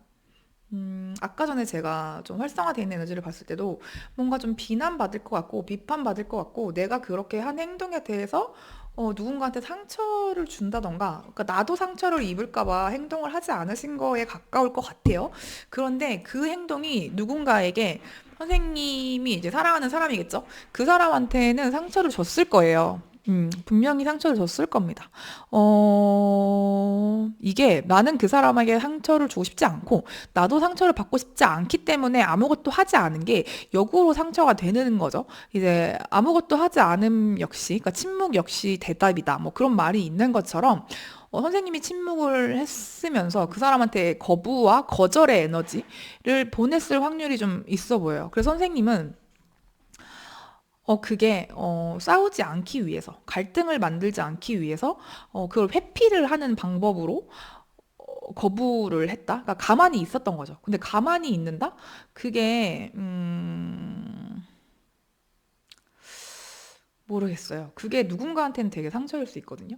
아까 전에 제가 좀 활성화되어 있는 에너지를 봤을 때도 뭔가 좀 비난받을 것 같고 비판받을 것 같고 내가 그렇게 한 행동에 대해서 누군가한테 상처를 준다던가 그러니까 나도 상처를 입을까 봐 행동을 하지 않으신 거에 가까울 것 같아요. 그런데 그 행동이 누군가에게 선생님이 이제 사랑하는 사람이겠죠? 그 사람한테는 상처를 줬을 거예요. 분명히 상처를 줬을 겁니다. 이게 나는 그 사람에게 상처를 주고 싶지 않고 나도 상처를 받고 싶지 않기 때문에 아무것도 하지 않은 게 역으로 상처가 되는 거죠. 이제 아무것도 하지 않음 역시, 그러니까 침묵 역시 대답이다. 뭐 그런 말이 있는 것처럼 선생님이 침묵을 했으면서 그 사람한테 거부와 거절의 에너지를 보냈을 확률이 좀 있어 보여요. 그래서 선생님은 그게 싸우지 않기 위해서, 갈등을 만들지 않기 위해서 그걸 회피를 하는 방법으로 거부를 했다. 그러니까 가만히 있었던 거죠. 근데 가만히 있는다? 그게 모르겠어요. 그게 누군가한테는 되게 상처일 수 있거든요.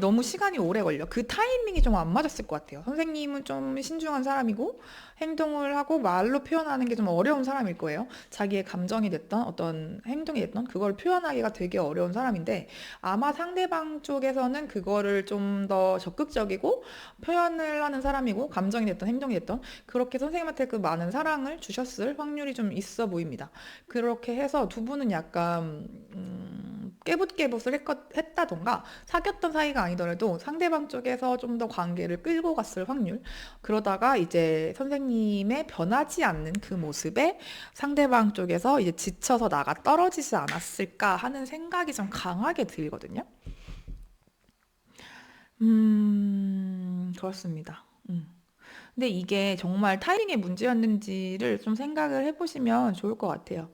너무 시간이 오래 걸려. 그 타이밍이 좀 안 맞았을 것 같아요. 선생님은 좀 신중한 사람이고 행동을 하고 말로 표현하는 게 좀 어려운 사람일 거예요. 자기의 감정이 됐던 어떤 행동이 됐던 그걸 표현하기가 되게 어려운 사람인데 아마 상대방 쪽에서는 그거를 좀 더 적극적이고 표현을 하는 사람이고 감정이 됐던 행동이 됐던 그렇게 선생님한테 그 많은 사랑을 주셨을 확률이 좀 있어 보입니다. 그렇게 해서 두 분은 약간 깨붓깨붓을 했다던가 사귀었던 사이가 아니더라도 상대방 쪽에서 좀 더 관계를 끌고 갔을 확률 그러다가 이제 선생님의 변하지 않는 그 모습에 상대방 쪽에서 이제 지쳐서 나가 떨어지지 않았을까 하는 생각이 좀 강하게 들거든요. 그렇습니다. 근데 이게 정말 타이밍의 문제였는지를 좀 생각을 해보시면 좋을 것 같아요.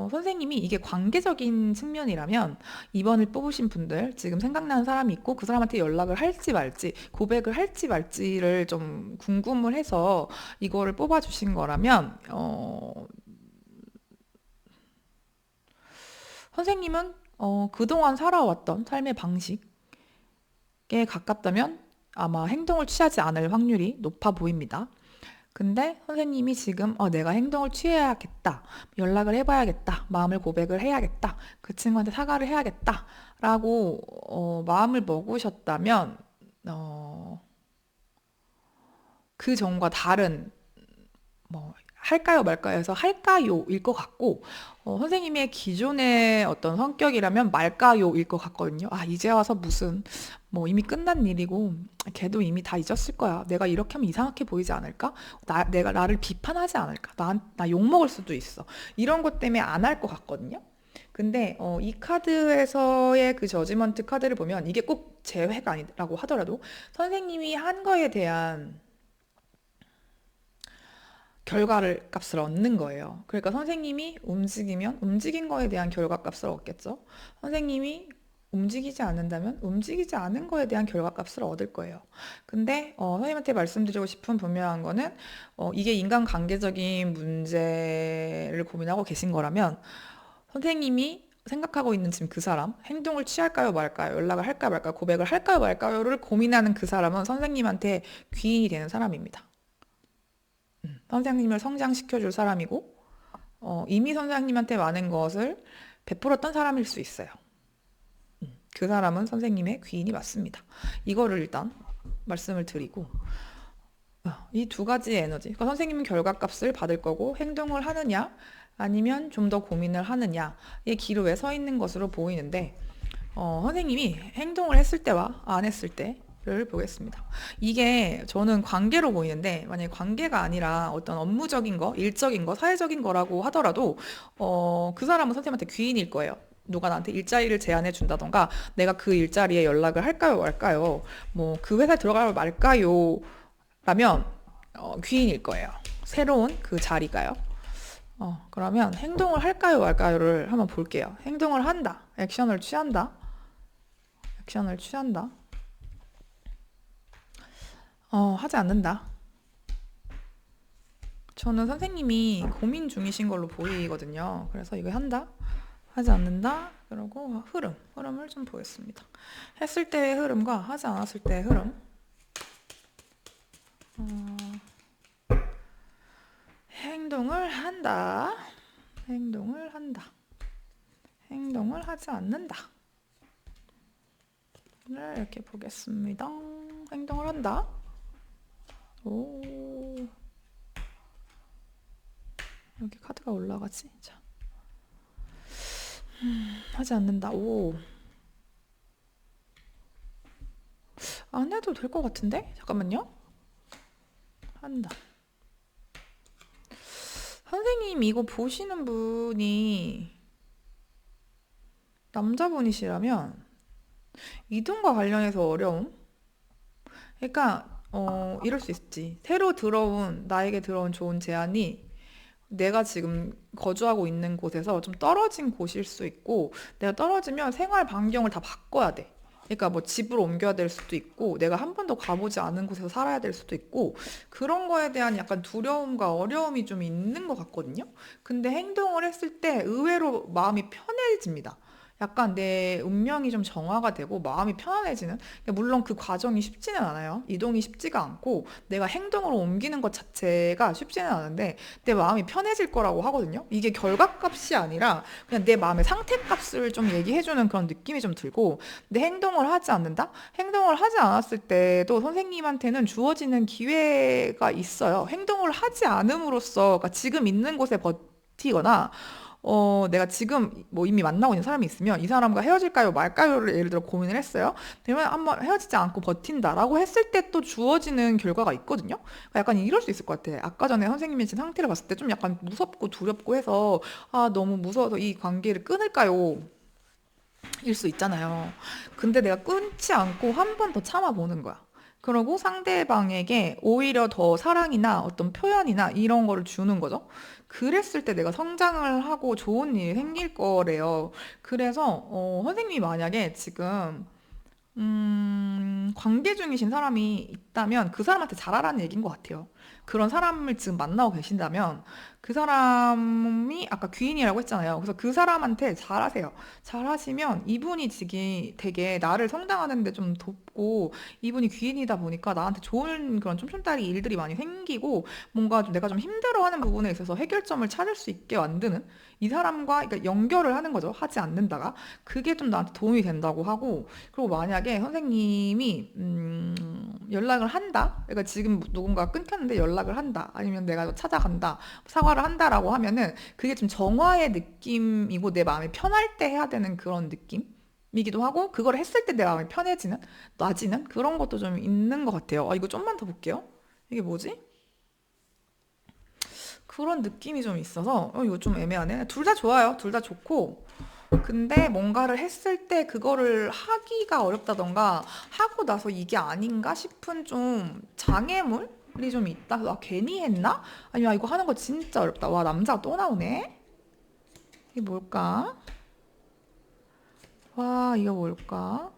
선생님이 이게 관계적인 측면이라면 2번을 뽑으신 분들 지금 생각나는 사람이 있고 그 사람한테 연락을 할지 말지 고백을 할지 말지를 좀 궁금을 해서 이거를 뽑아주신 거라면 선생님은 그동안 살아왔던 삶의 방식에 가깝다면 아마 행동을 취하지 않을 확률이 높아 보입니다. 근데 선생님이 지금 내가 행동을 취해야겠다. 연락을 해봐야겠다. 마음을 고백을 해야겠다. 그 친구한테 사과를 해야겠다. 라고 마음을 먹으셨다면 그 전과 다른 뭐 할까요 말까요 해서 할까요일 것 같고 선생님의 기존의 어떤 성격이라면 말까요일 것 같거든요. 이제 와서 무슨 뭐 이미 끝난 일이고 걔도 이미 다 잊었을 거야. 내가 이렇게 하면 이상하게 보이지 않을까? 내가 나를 비판하지 않을까? 나 욕먹을 수도 있어. 이런 것 때문에 안 할 것 같거든요. 근데 이 카드에서의 그 저지먼트 카드를 보면 이게 꼭 재회가 아니라고 하더라도 선생님이 한 거에 대한 결과를 값을 얻는 거예요. 그러니까 선생님이 움직이면 움직인 거에 대한 결과값을 얻겠죠. 선생님이 움직이지 않는다면 움직이지 않은 거에 대한 결과값을 얻을 거예요. 근데 선생님한테 말씀드리고 싶은 분명한 거는 이게 인간관계적인 문제를 고민하고 계신 거라면 선생님이 생각하고 있는 지금 그 사람, 행동을 취할까요, 말까요, 연락을 할까요, 말까요, 고백을 할까요, 말까요를 고민하는 그 사람은 선생님한테 귀인이 되는 사람입니다. 선생님을 성장시켜줄 사람이고, 이미 선생님한테 많은 것을 베풀었던 사람일 수 있어요. 그 사람은 선생님의 귀인이 맞습니다. 이거를 일단 말씀을 드리고, 이 두 가지의 에너지. 그러니까 선생님은 결과값을 받을 거고, 행동을 하느냐, 아니면 좀 더 고민을 하느냐의 기로에 서 있는 것으로 보이는데, 선생님이 행동을 했을 때와 안 했을 때를 보겠습니다. 이게 저는 관계로 보이는데, 만약에 관계가 아니라 어떤 업무적인 거, 일적인 거, 사회적인 거라고 하더라도, 그 사람은 선생님한테 귀인일 거예요. 누가 나한테 일자리를 제안해 준다던가, 내가 그 일자리에 연락을 할까요, 말까요? 뭐, 그 회사에 들어가요, 말까요? 라면, 귀인일 거예요. 새로운 그 자리가요. 그러면 행동을 할까요, 말까요를 한번 볼게요. 행동을 한다. 액션을 취한다. 액션을 취한다. 하지 않는다. 저는 선생님이 고민 중이신 걸로 보이거든요. 그래서 이거 한다, 하지 않는다, 그리고 흐름을 좀 보겠습니다. 했을 때의 흐름과 하지 않았을 때의 흐름. 행동을 한다. 행동을 한다. 행동을 하지 않는다. 를 이렇게 보겠습니다. 행동을 한다. 오. 여기 카드가 올라가지? 자. 하지 않는다. 오. 안 해도 될 것 같은데? 잠깐만요. 한다. 선생님 이거 보시는 분이 남자분이시라면 이동과 관련해서 어려움? 그러니까 이럴 수 있지. 새로 들어온 나에게 들어온 좋은 제안이 내가 지금 거주하고 있는 곳에서 좀 떨어진 곳일 수 있고, 내가 떨어지면 생활 반경을 다 바꿔야 돼. 그러니까 뭐 집으로 옮겨야 될 수도 있고, 내가 한 번도 가보지 않은 곳에서 살아야 될 수도 있고, 그런 거에 대한 약간 두려움과 어려움이 좀 있는 것 같거든요. 근데 행동을 했을 때 의외로 마음이 편해집니다. 약간 내 운명이 좀 정화가 되고 마음이 편안해지는. 그러니까 물론 그 과정이 쉽지는 않아요. 이동이 쉽지가 않고 내가 행동으로 옮기는 것 자체가 쉽지는 않은데 내 마음이 편해질 거라고 하거든요. 이게 결과값이 아니라 그냥 내 마음의 상태값을 좀 얘기해주는 그런 느낌이 좀 들고, 근데 행동을 하지 않는다? 행동을 하지 않았을 때도 선생님한테는 주어지는 기회가 있어요. 행동을 하지 않음으로써, 그러니까 지금 있는 곳에 버티거나, 내가 지금 뭐 이미 만나고 있는 사람이 있으면 이 사람과 헤어질까요, 말까요를 예를 들어 고민을 했어요. 그러면 한번 헤어지지 않고 버틴다라고 했을 때 또 주어지는 결과가 있거든요. 그러니까 약간 이럴 수 있을 것 같아. 아까 전에 선생님이 제 상태를 봤을 때 좀 약간 무섭고 두렵고 해서, 너무 무서워서 이 관계를 끊을까요? 일 수 있잖아요. 근데 내가 끊지 않고 한 번 더 참아보는 거야. 그러고 상대방에게 오히려 더 사랑이나 어떤 표현이나 이런 거를 주는 거죠. 그랬을 때 내가 성장을 하고 좋은 일이 생길 거래요. 그래서 선생님이 만약에 지금 관계 중이신 사람이 있다면 그 사람한테 잘하라는 얘기인 것 같아요. 그런 사람을 지금 만나고 계신다면 그 사람이 아까 귀인이라고 했잖아요. 그래서 그 사람한테 잘하세요. 잘하시면 이분이 지금 되게 나를 성장하는데 좀 돕고, 이분이 귀인이다 보니까 나한테 좋은 그런 쫌쫌따리 일들이 많이 생기고, 뭔가 내가 좀 힘들어하는 부분에 있어서 해결점을 찾을 수 있게 만드는, 이 사람과 그러니까 연결을 하는 거죠. 하지 않는다가. 그게 좀 나한테 도움이 된다고 하고, 그리고 만약에 선생님이 연락을 한다. 그러니까 지금 누군가 끊겼는데 연락을 한다. 아니면 내가 찾아간다. 사과를 한다라고 하면은 그게 좀 정화의 느낌이고 내 마음이 편할 때 해야 되는 그런 느낌이기도 하고, 그걸 했을 때 내 마음이 편해지는, 나아지는 그런 것도 좀 있는 것 같아요. 이거 좀만 더 볼게요. 이게 뭐지? 그런 느낌이 좀 있어서 이거 좀 애매하네. 둘 다 좋아요. 둘 다 좋고, 근데 뭔가를 했을 때 그거를 하기가 어렵다던가 하고 나서 이게 아닌가 싶은 좀 장애물이 좀 있다. 나 괜히 했나? 아니면 이거 하는 거 진짜 어렵다. 와, 남자가 또 나오네? 이게 뭘까? 와, 이거 뭘까?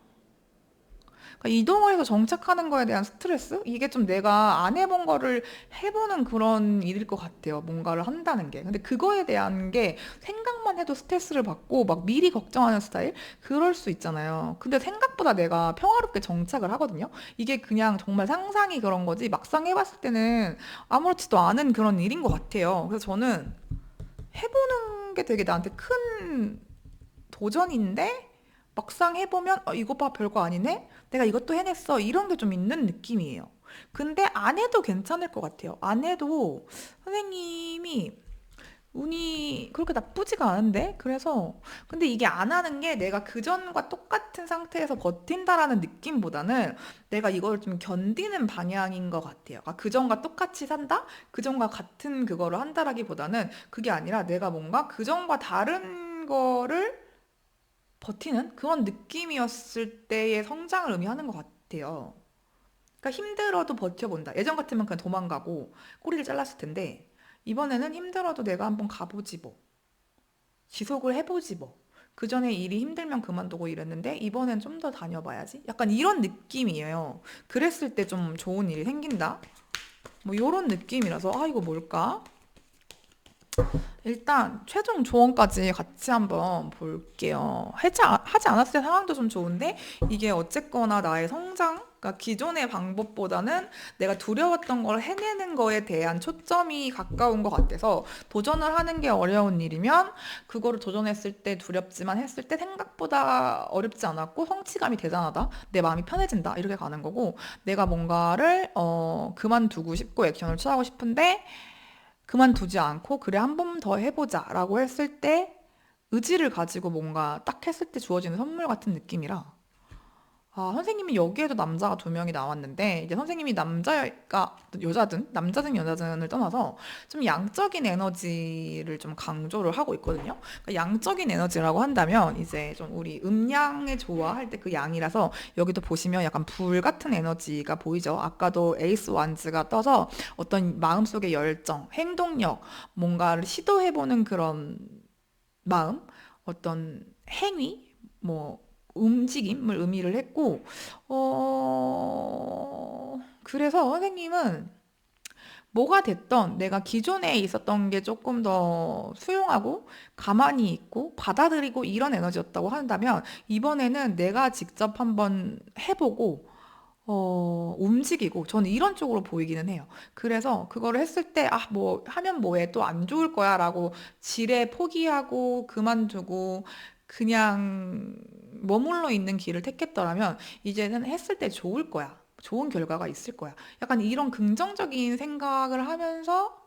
그러니까 이동을 해서 정착하는 거에 대한 스트레스? 이게 좀 내가 안 해본 거를 해보는 그런 일일 것 같아요. 뭔가를 한다는 게. 근데 그거에 대한 게 생각만 해도 스트레스를 받고 막 미리 걱정하는 스타일? 그럴 수 있잖아요. 근데 생각보다 내가 평화롭게 정착을 하거든요. 이게 그냥 정말 상상이 그런 거지 막상 해봤을 때는 아무렇지도 않은 그런 일인 것 같아요. 그래서 저는 해보는 게 되게 나한테 큰 도전인데 막상 해보면 이거 봐 별거 아니네? 내가 이것도 해냈어. 이런 게 좀 있는 느낌이에요. 근데 안 해도 괜찮을 것 같아요. 안 해도 선생님이 운이 그렇게 나쁘지가 않은데? 그래서 근데 이게 안 하는 게 내가 그전과 똑같은 상태에서 버틴다라는 느낌보다는 내가 이걸 좀 견디는 방향인 것 같아요. 그전과 똑같이 산다? 그전과 같은 그거를 한다라기보다는 그게 아니라 내가 뭔가 그전과 다른 거를 버티는 그런 느낌이었을 때의 성장을 의미하는 것 같아요. 그러니까 힘들어도 버텨본다. 예전 같으면 그냥 도망가고 꼬리를 잘랐을 텐데 이번에는 힘들어도 내가 한번 가보지 뭐. 지속을 해보지 뭐. 그 전에 일이 힘들면 그만두고 이랬는데 이번엔 좀 더 다녀봐야지. 약간 이런 느낌이에요. 그랬을 때 좀 좋은 일이 생긴다. 뭐 이런 느낌이라서 이거 뭘까? 일단 최종 조언까지 같이 한번 볼게요. 하지 않았을 때 상황도 좀 좋은데 이게 어쨌거나 나의 성장, 그러니까 기존의 방법보다는 내가 두려웠던 걸 해내는 거에 대한 초점이 가까운 것 같아서 도전을 하는 게 어려운 일이면 그거를 도전했을 때 두렵지만 했을 때 생각보다 어렵지 않았고 성취감이 대단하다. 내 마음이 편해진다. 이렇게 가는 거고 내가 뭔가를 그만두고 싶고 액션을 취하고 싶은데 그만두지 않고 그래 한 번 더 해보자 라고 했을 때 의지를 가지고 뭔가 딱 했을 때 주어지는 선물 같은 느낌이라 선생님이 여기에도 남자가 두 명이 나왔는데 이제 선생님이 남자가 남자든 여자든을 떠나서 좀 양적인 에너지를 좀 강조를 하고 있거든요. 그러니까 양적인 에너지라고 한다면 이제 좀 우리 음양의 조화할 때 그 양이라서 여기도 보시면 약간 불 같은 에너지가 보이죠. 아까도 에이스 완즈가 떠서 어떤 마음속의 열정, 행동력, 뭔가를 시도해보는 그런 마음, 어떤 행위, 뭐 움직임을 의미를 했고, 그래서 선생님은 뭐가 됐던 내가 기존에 있었던 게 조금 더 수용하고 가만히 있고 받아들이고 이런 에너지였다고 한다면 이번에는 내가 직접 한번 해보고 움직이고 저는 이런 쪽으로 보이기는 해요. 그래서 그거를 했을 때 뭐 하면 뭐해 또 안 좋을 거야라고 지레 포기하고 그만두고 그냥 머물러 있는 길을 택했더라면 이제는 했을 때 좋을 거야. 좋은 결과가 있을 거야. 약간 이런 긍정적인 생각을 하면서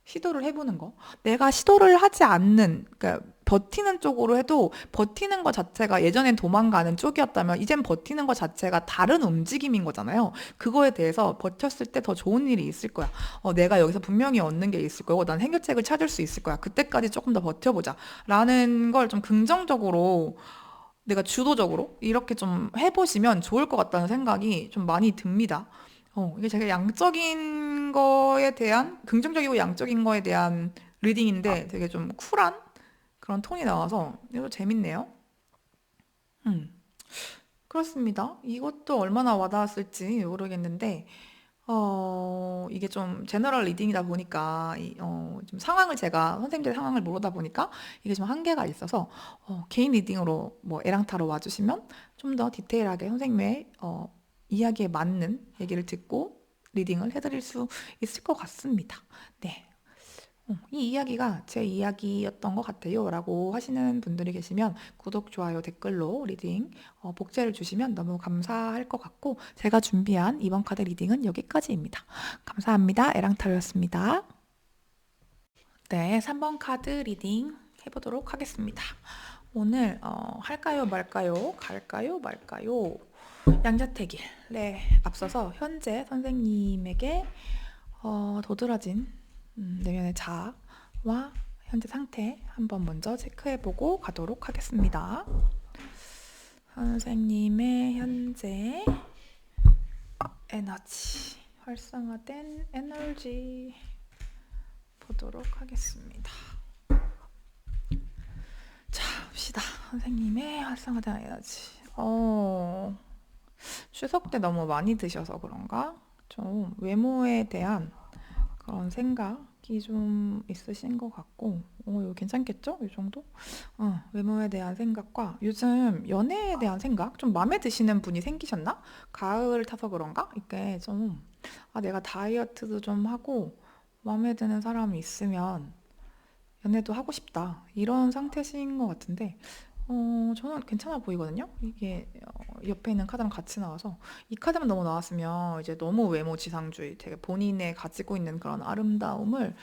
시도를 해보는 거. 내가 시도를 하지 않는, 그러니까 버티는 쪽으로 해도 버티는 것 자체가 예전엔 도망가는 쪽이었다면 이젠 버티는 것 자체가 다른 움직임인 거잖아요. 그거에 대해서 버텼을 때 더 좋은 일이 있을 거야. 내가 여기서 분명히 얻는 게 있을 거고 난 해결책을 찾을 수 있을 거야. 그때까지 조금 더 버텨보자. 라는 걸 좀 긍정적으로 내가 주도적으로 이렇게 좀 해보시면 좋을 것 같다는 생각이 좀 많이 듭니다. 이게 제가 양적인 거에 대한, 긍정적이고 양적인 거에 대한 리딩인데 되게 좀 쿨한 그런 톤이 나와서 이거 재밌네요. 음, 그렇습니다. 이것도 얼마나 와닿았을지 모르겠는데, 이게 좀 제너럴 리딩이다 보니까, 좀 상황을 제가, 선생님들 상황을 모르다 보니까 이게 좀 한계가 있어서, 개인 리딩으로 뭐 에랑타로 와주시면 좀 더 디테일하게 선생님의, 이야기에 맞는 얘기를 듣고 리딩을 해드릴 수 있을 것 같습니다. 네. 이 이야기가 제 이야기였던 것 같아요 라고 하시는 분들이 계시면 구독, 좋아요, 댓글로 리딩 복제를 주시면 너무 감사할 것 같고 제가 준비한 이번 카드 리딩은 여기까지입니다. 감사합니다. 에랑타로였습니다. 네, 3번 카드 리딩 해보도록 하겠습니다. 오늘 할까요 말까요? 갈까요 말까요? 양자택일에 앞서서 현재 선생님에게 도드라진 내면의 자아와 현재 상태 한번 먼저 체크해보고 가도록 하겠습니다. 선생님의 현재 에너지, 활성화된 에너지 보도록 하겠습니다. 자, 봅시다. 선생님의 활성화된 에너지. 추석 때 너무 많이 드셔서 그런가? 좀 외모에 대한 그런 생각이 좀 있으신 것 같고, 이거 괜찮겠죠? 이 정도? 외모에 대한 생각과 요즘 연애에 대한 생각? 좀 마음에 드시는 분이 생기셨나? 가을 타서 그런가? 이게 좀, 내가 다이어트도 좀 하고, 마음에 드는 사람이 있으면 연애도 하고 싶다. 이런 상태신 것 같은데, 저는 괜찮아 보이거든요. 이게 옆에 있는 카드랑 같이 나와서 이 카드만 너무 나왔으면 이제 너무 외모 지상주의, 되게 본인의 가지고 있는 그런 아름다움을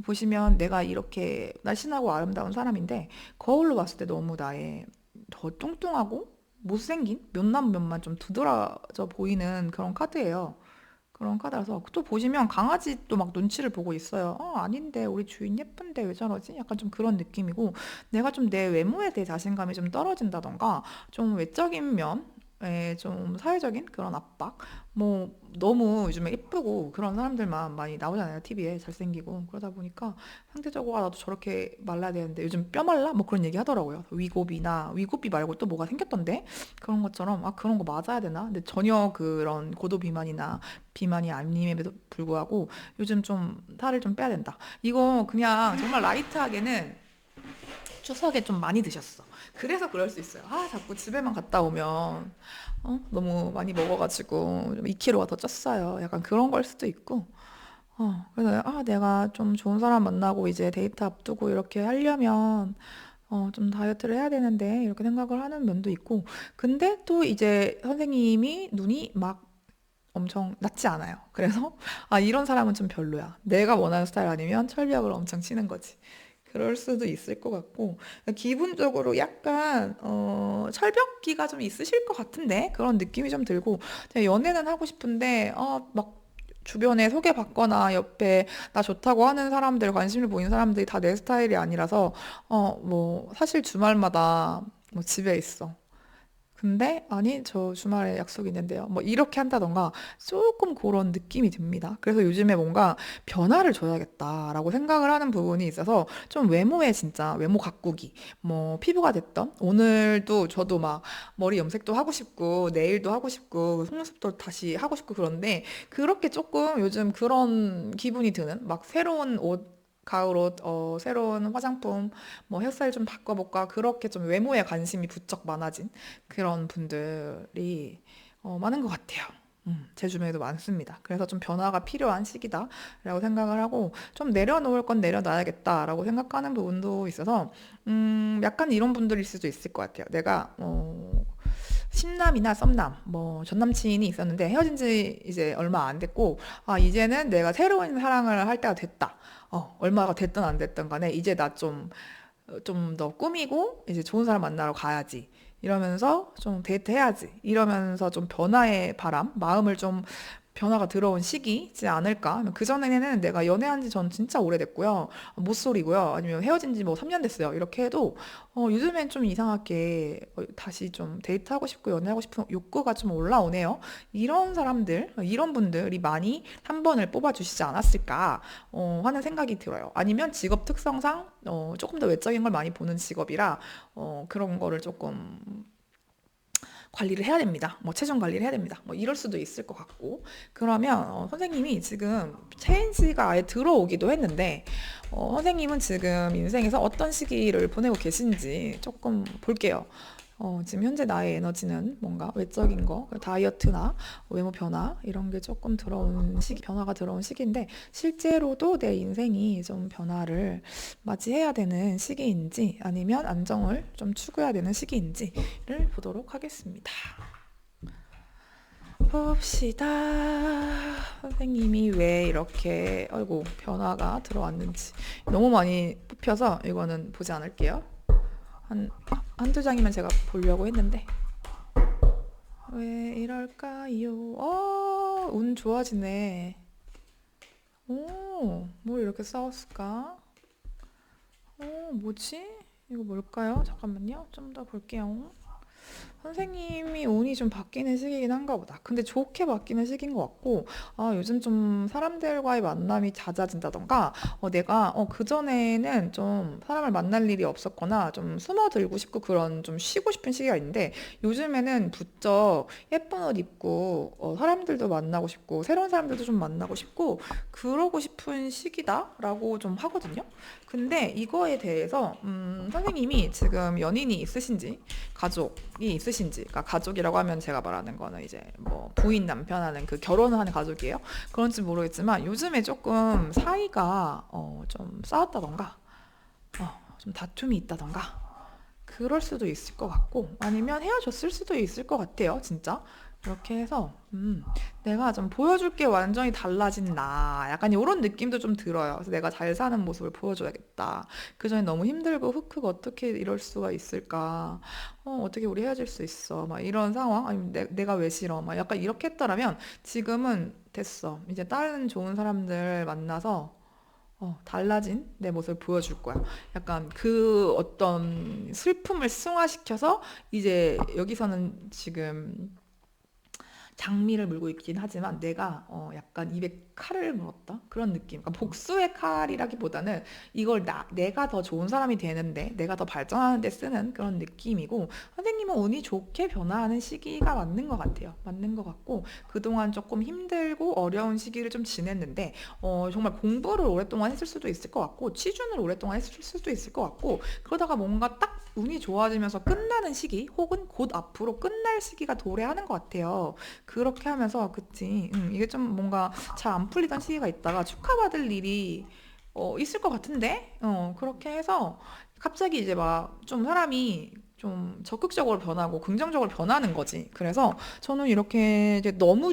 보시면 내가 이렇게 날씬하고 아름다운 사람인데 거울로 봤을 때 너무 나의 더 뚱뚱하고 못생긴 몇남 몇만 좀 두드러져 보이는 그런 카드예요. 그런 카드라서 또 보시면 강아지도 막 눈치를 보고 있어요. 아닌데 우리 주인 예쁜데 왜 저러지? 약간 좀 그런 느낌이고 내가 좀 내 외모에 대해 자신감이 좀 떨어진다던가 좀 외적인 면에 좀 사회적인 그런 압박 뭐 너무 요즘에 예쁘고 그런 사람들만 많이 나오잖아요. TV에 잘생기고 그러다 보니까 상대적으로 나도 저렇게 말라야 되는데 요즘 뼈 말라? 뭐 그런 얘기 하더라고요. 위고비 말고 또 뭐가 생겼던데 그런 것처럼 그런 거 맞아야 되나? 근데 전혀 그런 고도 비만이 아님에도 불구하고 요즘 좀 살을 좀 빼야 된다. 이거 그냥 정말 라이트하게는 추석에 좀 많이 드셨어. 그래서 그럴 수 있어요. 자꾸 집에만 갔다 오면 너무 많이 먹어가지고 좀 2kg가 더 쪘어요. 약간 그런 걸 수도 있고. 그래서 내가 좀 좋은 사람 만나고 이제 데이트 앞두고 이렇게 하려면 좀 다이어트를 해야 되는데 이렇게 생각을 하는 면도 있고. 근데 또 이제 선생님이 눈이 막 엄청 낮지 않아요. 그래서 이런 사람은 좀 별로야. 내가 원하는 스타일 아니면 철벽을 엄청 치는 거지. 그럴 수도 있을 것 같고 기분적으로 약간 철벽기가 좀 있으실 것 같은데 그런 느낌이 좀 들고 그냥 연애는 하고 싶은데 막 주변에 소개받거나 옆에 나 좋다고 하는 사람들 관심을 보이는 사람들이 다 내 스타일이 아니라서 뭐 사실 주말마다 뭐 집에 있어. 근데 아니 저 주말에 약속이 있는데요. 뭐 이렇게 한다던가 조금 그런 느낌이 듭니다. 그래서 요즘에 뭔가 변화를 줘야겠다라고 생각을 하는 부분이 있어서 좀 외모에 진짜 외모 가꾸기 뭐 피부가 됐던 오늘도 저도 막 머리 염색도 하고 싶고 네일도 하고 싶고 속눈썹도 다시 하고 싶고 그런데 그렇게 조금 요즘 그런 기분이 드는 막 새로운 옷 가을 옷, 새로운 화장품, 뭐 헤어스타일 좀 바꿔볼까? 그렇게 좀 외모에 관심이 부쩍 많아진 그런 분들이 많은 것 같아요. 제 주변에도 많습니다. 그래서 좀 변화가 필요한 시기다라고 생각을 하고 좀 내려놓을 건 내려놔야겠다라고 생각하는 부분도 있어서 약간 이런 분들일 수도 있을 것 같아요. 내가 신남이나 썸남, 뭐 전남친이 있었는데 헤어진 지 이제 얼마 안 됐고 이제는 내가 새로운 사랑을 할 때가 됐다. 얼마가 됐든 안 됐든 간에 이제 나 좀 더 꾸미고 이제 좋은 사람 만나러 가야지. 이러면서 좀 데이트 해야지. 이러면서 좀 변화의 바람, 마음을 좀 변화가 들어온 시기지 않을까? 그 전에는 내가 연애한 지 전 진짜 오래됐고요. 못소리고요. 아니면 헤어진 지 뭐 3년 됐어요. 이렇게 해도 요즘엔 좀 이상하게 다시 좀 데이트하고 싶고 연애하고 싶은 욕구가 좀 올라오네요. 이런 사람들, 이런 분들이 많이 한 번을 뽑아주시지 않았을까 하는 생각이 들어요. 아니면 직업 특성상 조금 더 외적인 걸 많이 보는 직업이라 그런 거를 조금 관리를 해야 됩니다. 뭐 체중 관리를 해야 됩니다. 뭐 이럴 수도 있을 것 같고 그러면 선생님이 지금 체인지가 아예 들어오기도 했는데 선생님은 지금 인생에서 어떤 시기를 보내고 계신지 조금 볼게요. 지금 현재 나의 에너지는 뭔가 외적인 거, 다이어트나 외모 변화 이런 게 조금 들어온 시기, 변화가 들어온 시기인데 실제로도 내 인생이 좀 변화를 맞이해야 되는 시기인지 아니면 안정을 좀 추구해야 되는 시기인지를 보도록 하겠습니다. 봅시다. 선생님이 왜 이렇게 변화가 들어왔는지 너무 많이 뽑혀서 이거는 보지 않을게요. 한 한두 장이면 제가 보려고 했는데 왜 이럴까요? 운 좋아지네. 뭘 이렇게 싸웠을까? 뭐지? 이거 뭘까요? 잠깐만요. 좀 더 볼게요. 선생님이 운이 좀 바뀌는 시기긴 한가 보다. 근데 좋게 바뀌는 시기인 것 같고, 요즘 좀 사람들과의 만남이 잦아진다던가, 내가, 그전에는 좀 사람을 만날 일이 없었거나, 좀 숨어들고 싶고 그런 좀 쉬고 싶은 시기가 있는데, 요즘에는 부쩍 예쁜 옷 입고, 사람들도 만나고 싶고, 새로운 사람들도 좀 만나고 싶고, 그러고 싶은 시기다라고 좀 하거든요. 근데 이거에 대해서, 선생님이 지금 연인이 있으신지, 가족이 있으신지, 그러니까 가족이라고 하면 제가 말하는 거는 이제 뭐 부인 남편 하는 그 결혼하는 가족이에요. 그런지 모르겠지만 요즘에 조금 사이가 좀 싸웠다던가 좀 다툼이 있다던가 그럴 수도 있을 것 같고 아니면 헤어졌을 수도 있을 것 같아요. 진짜. 이렇게 해서 내가 좀 보여줄 게 완전히 달라진 나 약간 이런 느낌도 좀 들어요. 그래서 내가 잘 사는 모습을 보여줘야겠다. 그전에 너무 힘들고 흑흑 어떻게 이럴 수가 있을까? 어떻게 우리 헤어질 수 있어? 막 이런 상황 아니면 내가 왜 싫어? 막 약간 이렇게 했더라면 지금은 됐어. 이제 다른 좋은 사람들 만나서 달라진 내 모습을 보여줄 거야. 약간 그 어떤 슬픔을 승화시켜서 이제 여기서는 지금 장미를 물고 있긴 하지만 내가 약간 입에 칼을 물었다 그런 느낌. 그러니까 복수의 칼이라기보다는 이걸 내가 더 좋은 사람이 되는데 내가 더 발전하는데 쓰는 그런 느낌이고 선생님은 운이 좋게 변화하는 시기가 맞는 것 같아요. 맞는 것 같고 그동안 조금 힘들고 어려운 시기를 좀 지냈는데 정말 공부를 오랫동안 했을 수도 있을 것 같고 취준을 오랫동안 했을 수도 있을 것 같고 그러다가 뭔가 딱 운이 좋아지면서 끝나는 시기 혹은 곧 앞으로 끝날 시기가 도래하는 것 같아요. 그렇게 하면서 그치 이게 좀 뭔가 잘 안 풀리던 시기가 있다가 축하받을 일이 있을 것 같은데 그렇게 해서 갑자기 이제 막 좀 사람이 좀 적극적으로 변하고 긍정적으로 변하는 거지. 그래서 저는 이렇게 이제 너무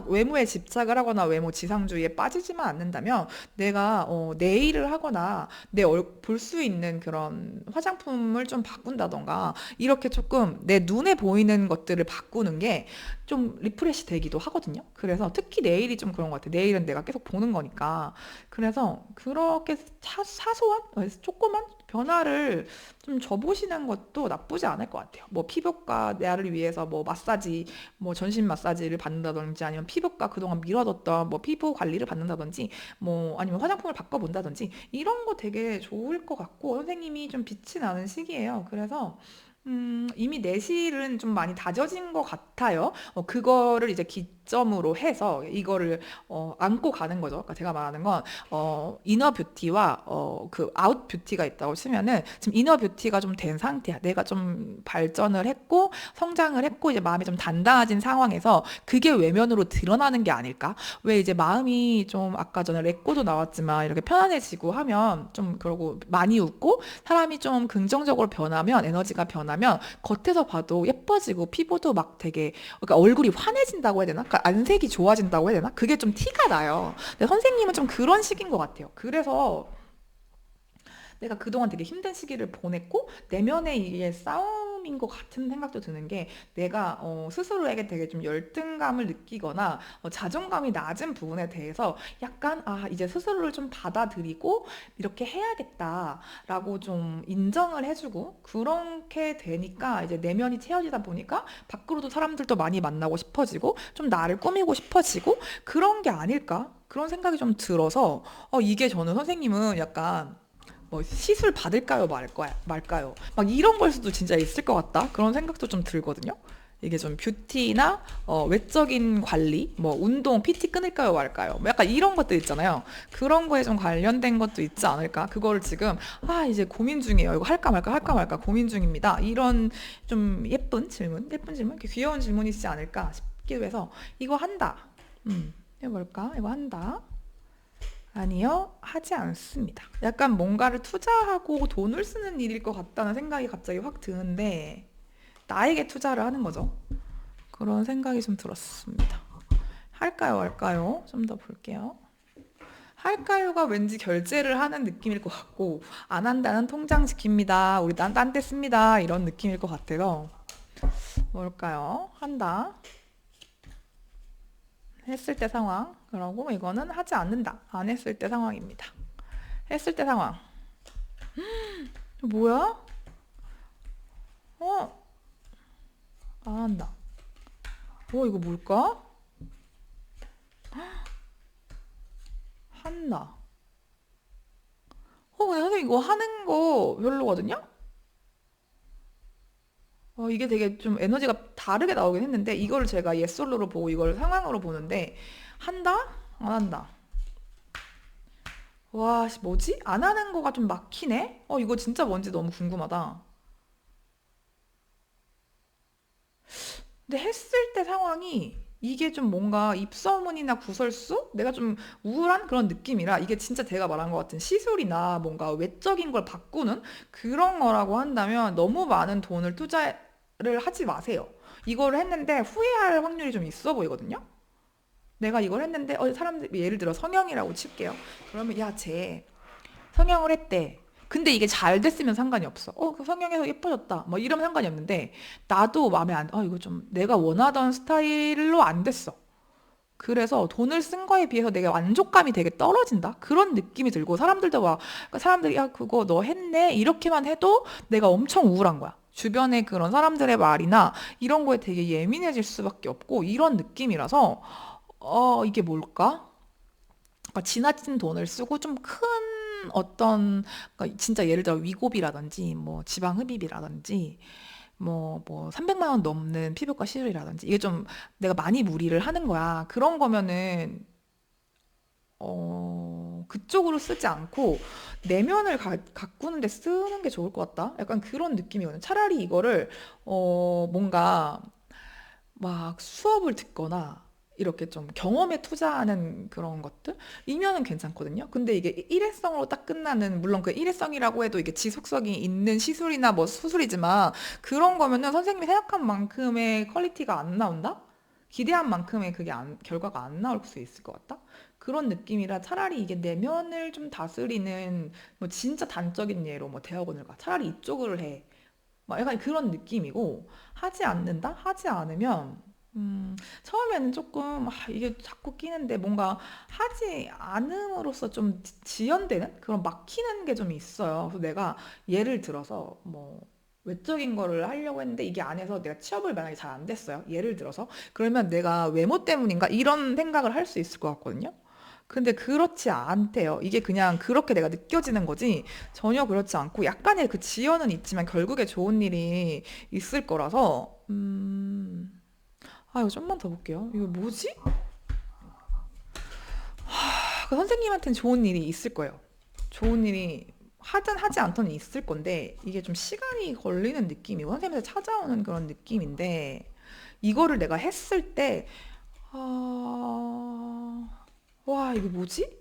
외모에 집착을 하거나 외모 지상주의에 빠지지만 않는다면 내가 네일을 하거나 내 볼 수 있는 그런 화장품을 좀 바꾼다던가 이렇게 조금 내 눈에 보이는 것들을 바꾸는 게 좀 리프레시 되기도 하거든요. 그래서 특히 네일이 좀 그런 것 같아요. 네일은 내가 계속 보는 거니까. 그래서 그렇게 사소한 조그만 변화를 좀 줘보시는 것도 나쁘지 않을 것 같아요. 뭐 피부과 나를 위해서 뭐 마사지, 뭐 전신 마사지를 받는다든지 아니면 피부과 그동안 미뤄뒀던 뭐 피부 관리를 받는다든지 뭐 아니면 화장품을 바꿔본다든지 이런 거 되게 좋을 것 같고 선생님이 좀 빛이 나는 시기예요. 그래서 이미 내실은 좀 많이 다져진 것 같아요. 그거를 이제 기점으로 해서 이거를 안고 가는 거죠. 그러니까 제가 말하는 건 이너 뷰티와 그 아웃 뷰티가 있다고 치면은 지금 이너 뷰티가 좀 된 상태야. 내가 좀 발전을 했고 성장을 했고 이제 마음이 좀 단단해진 상황에서 그게 외면으로 드러나는 게 아닐까? 왜 이제 마음이 좀 아까 전에 레꼬도 나왔지만 이렇게 편안해지고 하면 좀 그러고 많이 웃고 사람이 좀 긍정적으로 변하면 에너지가 변하면 겉에서 봐도 예뻐지고 피부도 막 되게 그러니까 얼굴이 환해진다고 해야 되나? 그러니까 안색이 좋아진다고 해야 되나? 그게 좀 티가 나요. 근데 선생님은 좀 그런 식인 것 같아요. 그래서 내가 그동안 되게 힘든 시기를 보냈고 내면에 이게 싸움인 것 같은 생각도 드는 게 내가 스스로에게 되게 좀 열등감을 느끼거나 자존감이 낮은 부분에 대해서 약간 이제 스스로를 좀 받아들이고 이렇게 해야겠다라고 좀 인정을 해주고 그렇게 되니까 이제 내면이 채워지다 보니까 밖으로도 사람들도 많이 만나고 싶어지고 좀 나를 꾸미고 싶어지고 그런 게 아닐까? 그런 생각이 좀 들어서 이게 저는 선생님은 약간 뭐 시술 받을까요 말까요 막 이런 걸 수도 진짜 있을 것 같다 그런 생각도 좀 들거든요. 이게 좀 뷰티나 외적인 관리 뭐 운동 PT 끊을까요 말까요 뭐 약간 이런 것들 있잖아요. 그런 거에 좀 관련된 것도 있지 않을까 그거를 지금 이제 고민 중이에요. 이거 할까 말까 고민 중입니다. 이런 좀 예쁜 질문 이렇게 귀여운 질문이지 않을까 싶기도 해서 이거 한다. 이거 뭘까 이거 한다. 아니요, 하지 않습니다. 약간 뭔가를 투자하고 돈을 쓰는 일일 것 같다는 생각이 갑자기 확 드는데, 나에게 투자를 하는 거죠. 그런 생각이 좀 들었습니다. 할까요, 말까요? 좀 더 볼게요. 할까요가 왠지 결제를 하는 느낌일 것 같고, 안 한다는 통장 지킵니다. 우리 딴데 씁니다. 이런 느낌일 것 같아서, 뭘까요? 한다. 했을 때 상황. 그러고 이거는 하지 않는다. 안 했을 때 상황입니다. 했을 때 상황. 뭐야? 어? 안 한다. 이거 뭘까? 한다. 근데 선생님 이거 하는 거 별로거든요? 이게 되게 좀 에너지가 다르게 나오긴 했는데, 이걸 제가 예솔로로 보고 이걸 상황으로 보는데, 한다? 안 한다. 와, 뭐지? 안 하는 거가 좀 막히네? 이거 진짜 뭔지 너무 궁금하다. 근데 했을 때 상황이 이게 좀 뭔가 입소문이나 구설수? 내가 좀 우울한 그런 느낌이라 이게 진짜 제가 말한 것 같은 시술이나 뭔가 외적인 걸 바꾸는 그런 거라고 한다면 너무 많은 돈을 투자를 하지 마세요. 이걸 했는데 후회할 확률이 좀 있어 보이거든요? 내가 이걸 했는데 사람들 예를 들어 성형이라고 칠게요. 그러면 야, 쟤 성형을 했대. 근데 이게 잘 됐으면 상관이 없어. 그 성형해서 예뻐졌다. 뭐 이러면 상관이 없는데 나도 마음에 안, 이거 좀 내가 원하던 스타일로 안 됐어. 그래서 돈을 쓴 거에 비해서 내가 만족감이 되게 떨어진다. 그런 느낌이 들고 사람들도 막 그러니까 사람들이 야, 그거 너 했네. 이렇게만 해도 내가 엄청 우울한 거야. 주변에 그런 사람들의 말이나 이런 거에 되게 예민해질 수밖에 없고 이런 느낌이라서 이게 뭘까? 그러니까 지나친 돈을 쓰고 좀 큰 어떤 그러니까 진짜 예를 들어 위고비라든지 뭐 지방 흡입이라든지 뭐 300만 원 넘는 피부과 시술이라든지 이게 좀 내가 많이 무리를 하는 거야. 그런 거면은 그쪽으로 쓰지 않고 내면을 가꾸는 데 쓰는 게 좋을 것 같다. 약간 그런 느낌이거든. 차라리 이거를 뭔가 막 수업을 듣거나 이렇게 좀 경험에 투자하는 그런 것들이면은 괜찮거든요. 근데 이게 일회성으로 딱 끝나는, 물론 그 일회성이라고 해도 이게 지속성이 있는 시술이나 뭐 수술이지만 그런 거면은 선생님이 생각한 만큼의 퀄리티가 안 나온다? 기대한 만큼의 결과가 안 나올 수 있을 것 같다? 그런 느낌이라 차라리 이게 내면을 좀 다스리는 뭐 진짜 단적인 예로 뭐 대학원을 가. 차라리 이쪽을 해. 막 약간 그런 느낌이고 하지 않는다? 하지 않으면 처음에는 조금 이게 자꾸 끼는데 뭔가 하지 않음으로써 좀 지연되는 그런 막히는 게 좀 있어요. 그래서 내가 예를 들어서 뭐 외적인 거를 하려고 했는데 이게 안에서 내가 취업을 만약에 잘 안 됐어요. 예를 들어서 그러면 내가 외모 때문인가 이런 생각을 할 수 있을 것 같거든요. 근데 그렇지 않대요. 이게 그냥 그렇게 내가 느껴지는 거지 전혀 그렇지 않고 약간의 그 지연은 있지만 결국에 좋은 일이 있을 거라서 이거 좀만 더 볼게요. 이거 뭐지? 그 선생님한테는 좋은 일이 있을 거예요. 좋은 일이 하든 하지 않든 있을 건데 이게 좀 시간이 걸리는 느낌이고 선생님한테 찾아오는 그런 느낌인데 이거를 내가 했을 때 와, 이게 뭐지?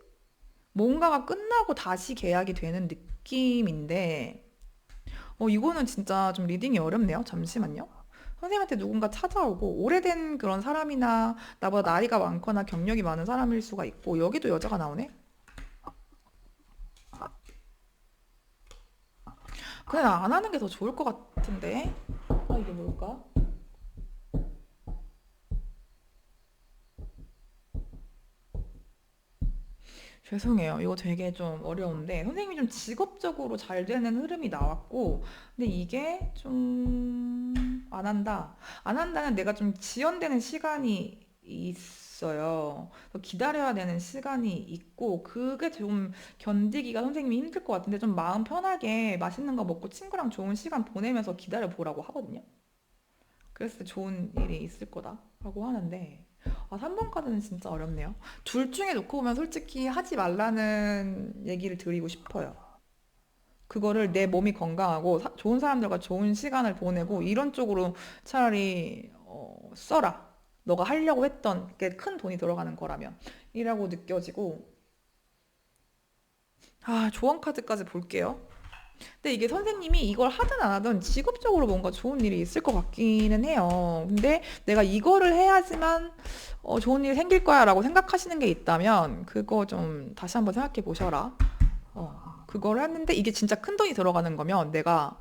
뭔가가 끝나고 다시 계약이 되는 느낌인데 이거는 진짜 좀 리딩이 어렵네요. 잠시만요. 선생님한테 누군가 찾아오고 오래된 그런 사람이나 나보다 나이가 많거나 경력이 많은 사람일 수가 있고 여기도 여자가 나오네? 그냥 안 하는 게 더 좋을 것 같은데. 이게 뭘까? 죄송해요. 이거 되게 좀 어려운데 선생님이 좀 직업적으로 잘 되는 흐름이 나왔고 근데 이게 좀 안 한다. 안 한다는 내가 좀 지연되는 시간이 있어요. 그래서 기다려야 되는 시간이 있고 그게 좀 견디기가 선생님이 힘들 것 같은데 좀 마음 편하게 맛있는 거 먹고 친구랑 좋은 시간 보내면서 기다려 보라고 하거든요. 그랬을 때 좋은 일이 있을 거다라고 하는데 3번까지는 진짜 어렵네요. 둘 중에 놓고 보면 솔직히 하지 말라는 얘기를 드리고 싶어요. 그거를 내 몸이 건강하고 좋은 사람들과 좋은 시간을 보내고 이런 쪽으로 차라리 써라. 너가 하려고 했던 게 큰 돈이 들어가는 거라면 이라고 느껴지고 조언 카드까지 볼게요. 근데 이게 선생님이 이걸 하든 안 하든 직업적으로 뭔가 좋은 일이 있을 것 같기는 해요. 근데 내가 이거를 해야지만 좋은 일이 생길 거야 라고 생각하시는 게 있다면 그거 좀 다시 한번 생각해 보셔라. 그걸 했는데 이게 진짜 큰 돈이 들어가는 거면 내가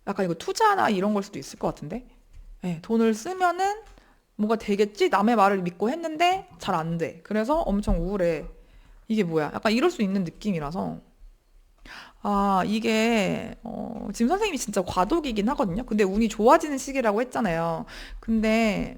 약간 이거 투자나 이런 걸 수도 있을 것 같은데? 네, 돈을 쓰면은 뭐가 되겠지? 남의 말을 믿고 했는데 잘 안 돼. 그래서 엄청 우울해. 이게 뭐야? 약간 이럴 수 있는 느낌이라서 아, 이게, 지금 선생님이 진짜 과도기긴 하거든요. 근데 운이 좋아지는 시기라고 했잖아요. 근데,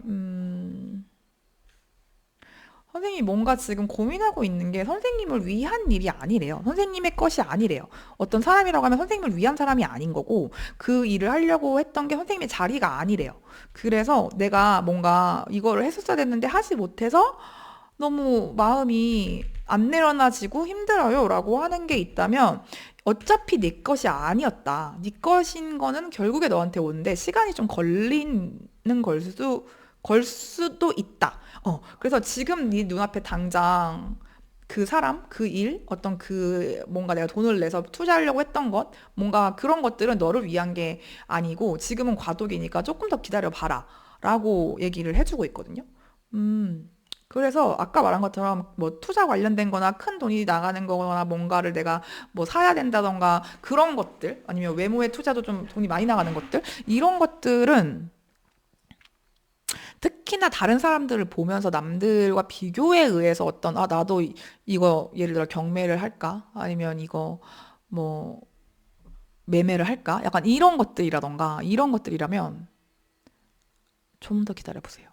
선생님이 뭔가 지금 고민하고 있는 게 선생님을 위한 일이 아니래요. 선생님의 것이 아니래요. 어떤 사람이라고 하면 선생님을 위한 사람이 아닌 거고, 그 일을 하려고 했던 게 선생님의 자리가 아니래요. 그래서 내가 뭔가 이거를 했었어야 됐는데 하지 못해서 너무 마음이 안 내려놔지고 힘들어요 라고 하는 게 있다면 어차피 내 것이 아니었다. 네 것인 거는 결국에 너한테 오는데 시간이 좀 걸 수도 있다. 그래서 지금 네 눈앞에 당장 그 사람, 그 일, 어떤 그 뭔가 내가 돈을 내서 투자하려고 했던 것, 뭔가 그런 것들은 너를 위한 게 아니고 지금은 과도기니까 조금 더 기다려 봐라. 라고 얘기를 해주고 있거든요. 음. 그래서 아까 말한 것처럼 뭐 투자 관련된 거나 큰 돈이 나가는 거나 뭔가를 내가 뭐 사야 된다던가 그런 것들 아니면 외모의 투자도 좀 돈이 많이 나가는 것들 이런 것들은 특히나 다른 사람들을 보면서 남들과 비교에 의해서 어떤 아 나도 이거 예를 들어 경매를 할까 아니면 이거 뭐 매매를 할까 약간 이런 것들이라던가 이런 것들이라면 좀 더 기다려 보세요.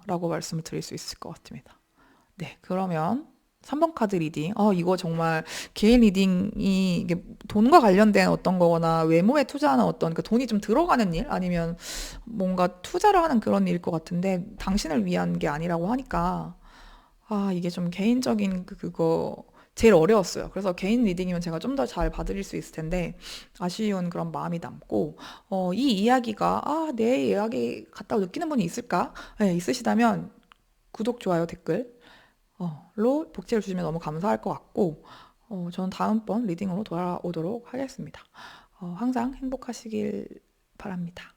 라고 말씀을 드릴 수 있을 것 같습니다. 네, 그러면 3번 카드 리딩. 이거 정말 개인 리딩이 이게 돈과 관련된 어떤 거거나 외모에 투자하는 어떤 그 돈이 좀 들어가는 일 아니면 뭔가 투자를 하는 그런 일일 것 같은데 당신을 위한 게 아니라고 하니까 이게 좀 개인적인 그거 제일 어려웠어요. 그래서 개인 리딩이면 제가 좀 더 잘 봐드릴 수 있을 텐데 아쉬운 그런 마음이 남고 이 이야기가 내 이야기 같다고 느끼는 분이 있을까? 네, 있으시다면 구독, 좋아요, 댓글로 복제해 주시면 너무 감사할 것 같고 저는 다음번 리딩으로 돌아오도록 하겠습니다. 항상 행복하시길 바랍니다.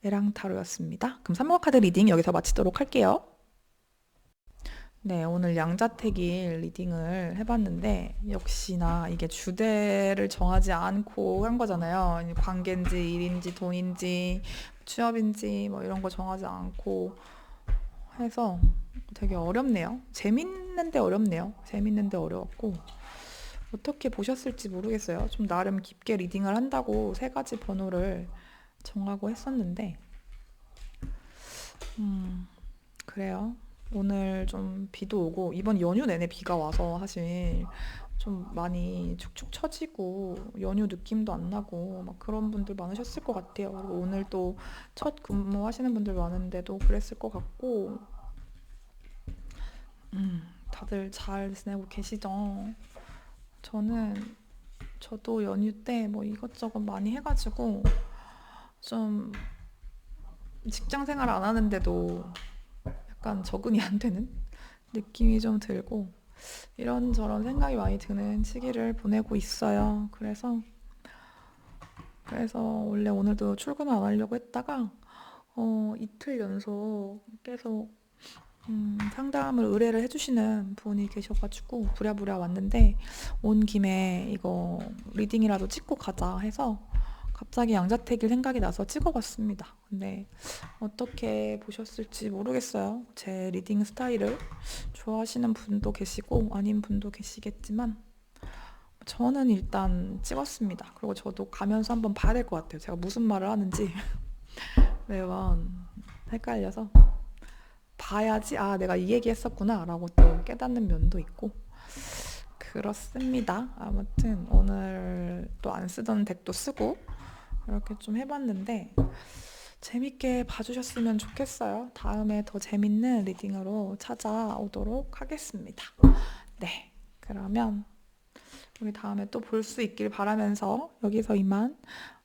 에랑타로였습니다. 그럼 3번 카드 리딩 여기서 마치도록 할게요. 네, 오늘 양자택일 리딩을 해봤는데, 역시나 이게 주제를 정하지 않고 한 거잖아요. 관계인지, 일인지, 돈인지, 취업인지, 뭐 이런 거 정하지 않고 해서 되게 어렵네요. 재밌는데 어렵네요. 재밌는데 어려웠고, 어떻게 보셨을지 모르겠어요. 좀 나름 깊게 리딩을 한다고 세 가지 번호를 정하고 했었는데, 음, 그래요. 오늘 좀 비도 오고 이번 연휴 내내 비가 와서 사실 좀 많이 축축 처지고 연휴 느낌도 안 나고 막 그런 분들 많으셨을 것 같아요. 그리고 오늘 또 첫 근무하시는 분들 많은데도 그랬을 것 같고 다들 잘 지내고 계시죠? 저는 저도 연휴 때 뭐 이것저것 많이 해가지고 좀 직장 생활 안 하는데도 약간 적응이 안 되는 느낌이 좀 들고 이런저런 생각이 많이 드는 시기를 보내고 있어요. 그래서 원래 오늘도 출근 안 하려고 했다가 이틀 연속 계속 상담을 의뢰를 해주시는 분이 계셔가지고 부랴부랴 왔는데 온 김에 이거 리딩이라도 찍고 가자 해서 갑자기 양자택일 생각이 나서 찍어봤습니다. 근데 어떻게 보셨을지 모르겠어요. 제 리딩 스타일을 좋아하시는 분도 계시고 아닌 분도 계시겠지만 저는 일단 찍었습니다. 그리고 저도 가면서 한번 봐야 될 것 같아요. 제가 무슨 말을 하는지 매번 헷갈려서 봐야지 내가 이 얘기 했었구나 라고 또 깨닫는 면도 있고 그렇습니다. 아무튼 오늘 또 안 쓰던 덱도 쓰고 이렇게 좀 해봤는데 재밌게 봐주셨으면 좋겠어요. 다음에 더 재밌는 리딩으로 찾아오도록 하겠습니다. 네, 그러면 우리 다음에 또 볼 수 있길 바라면서 여기서 이만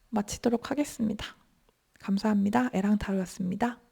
마치도록 하겠습니다. 감사합니다. 에랑타로였습니다.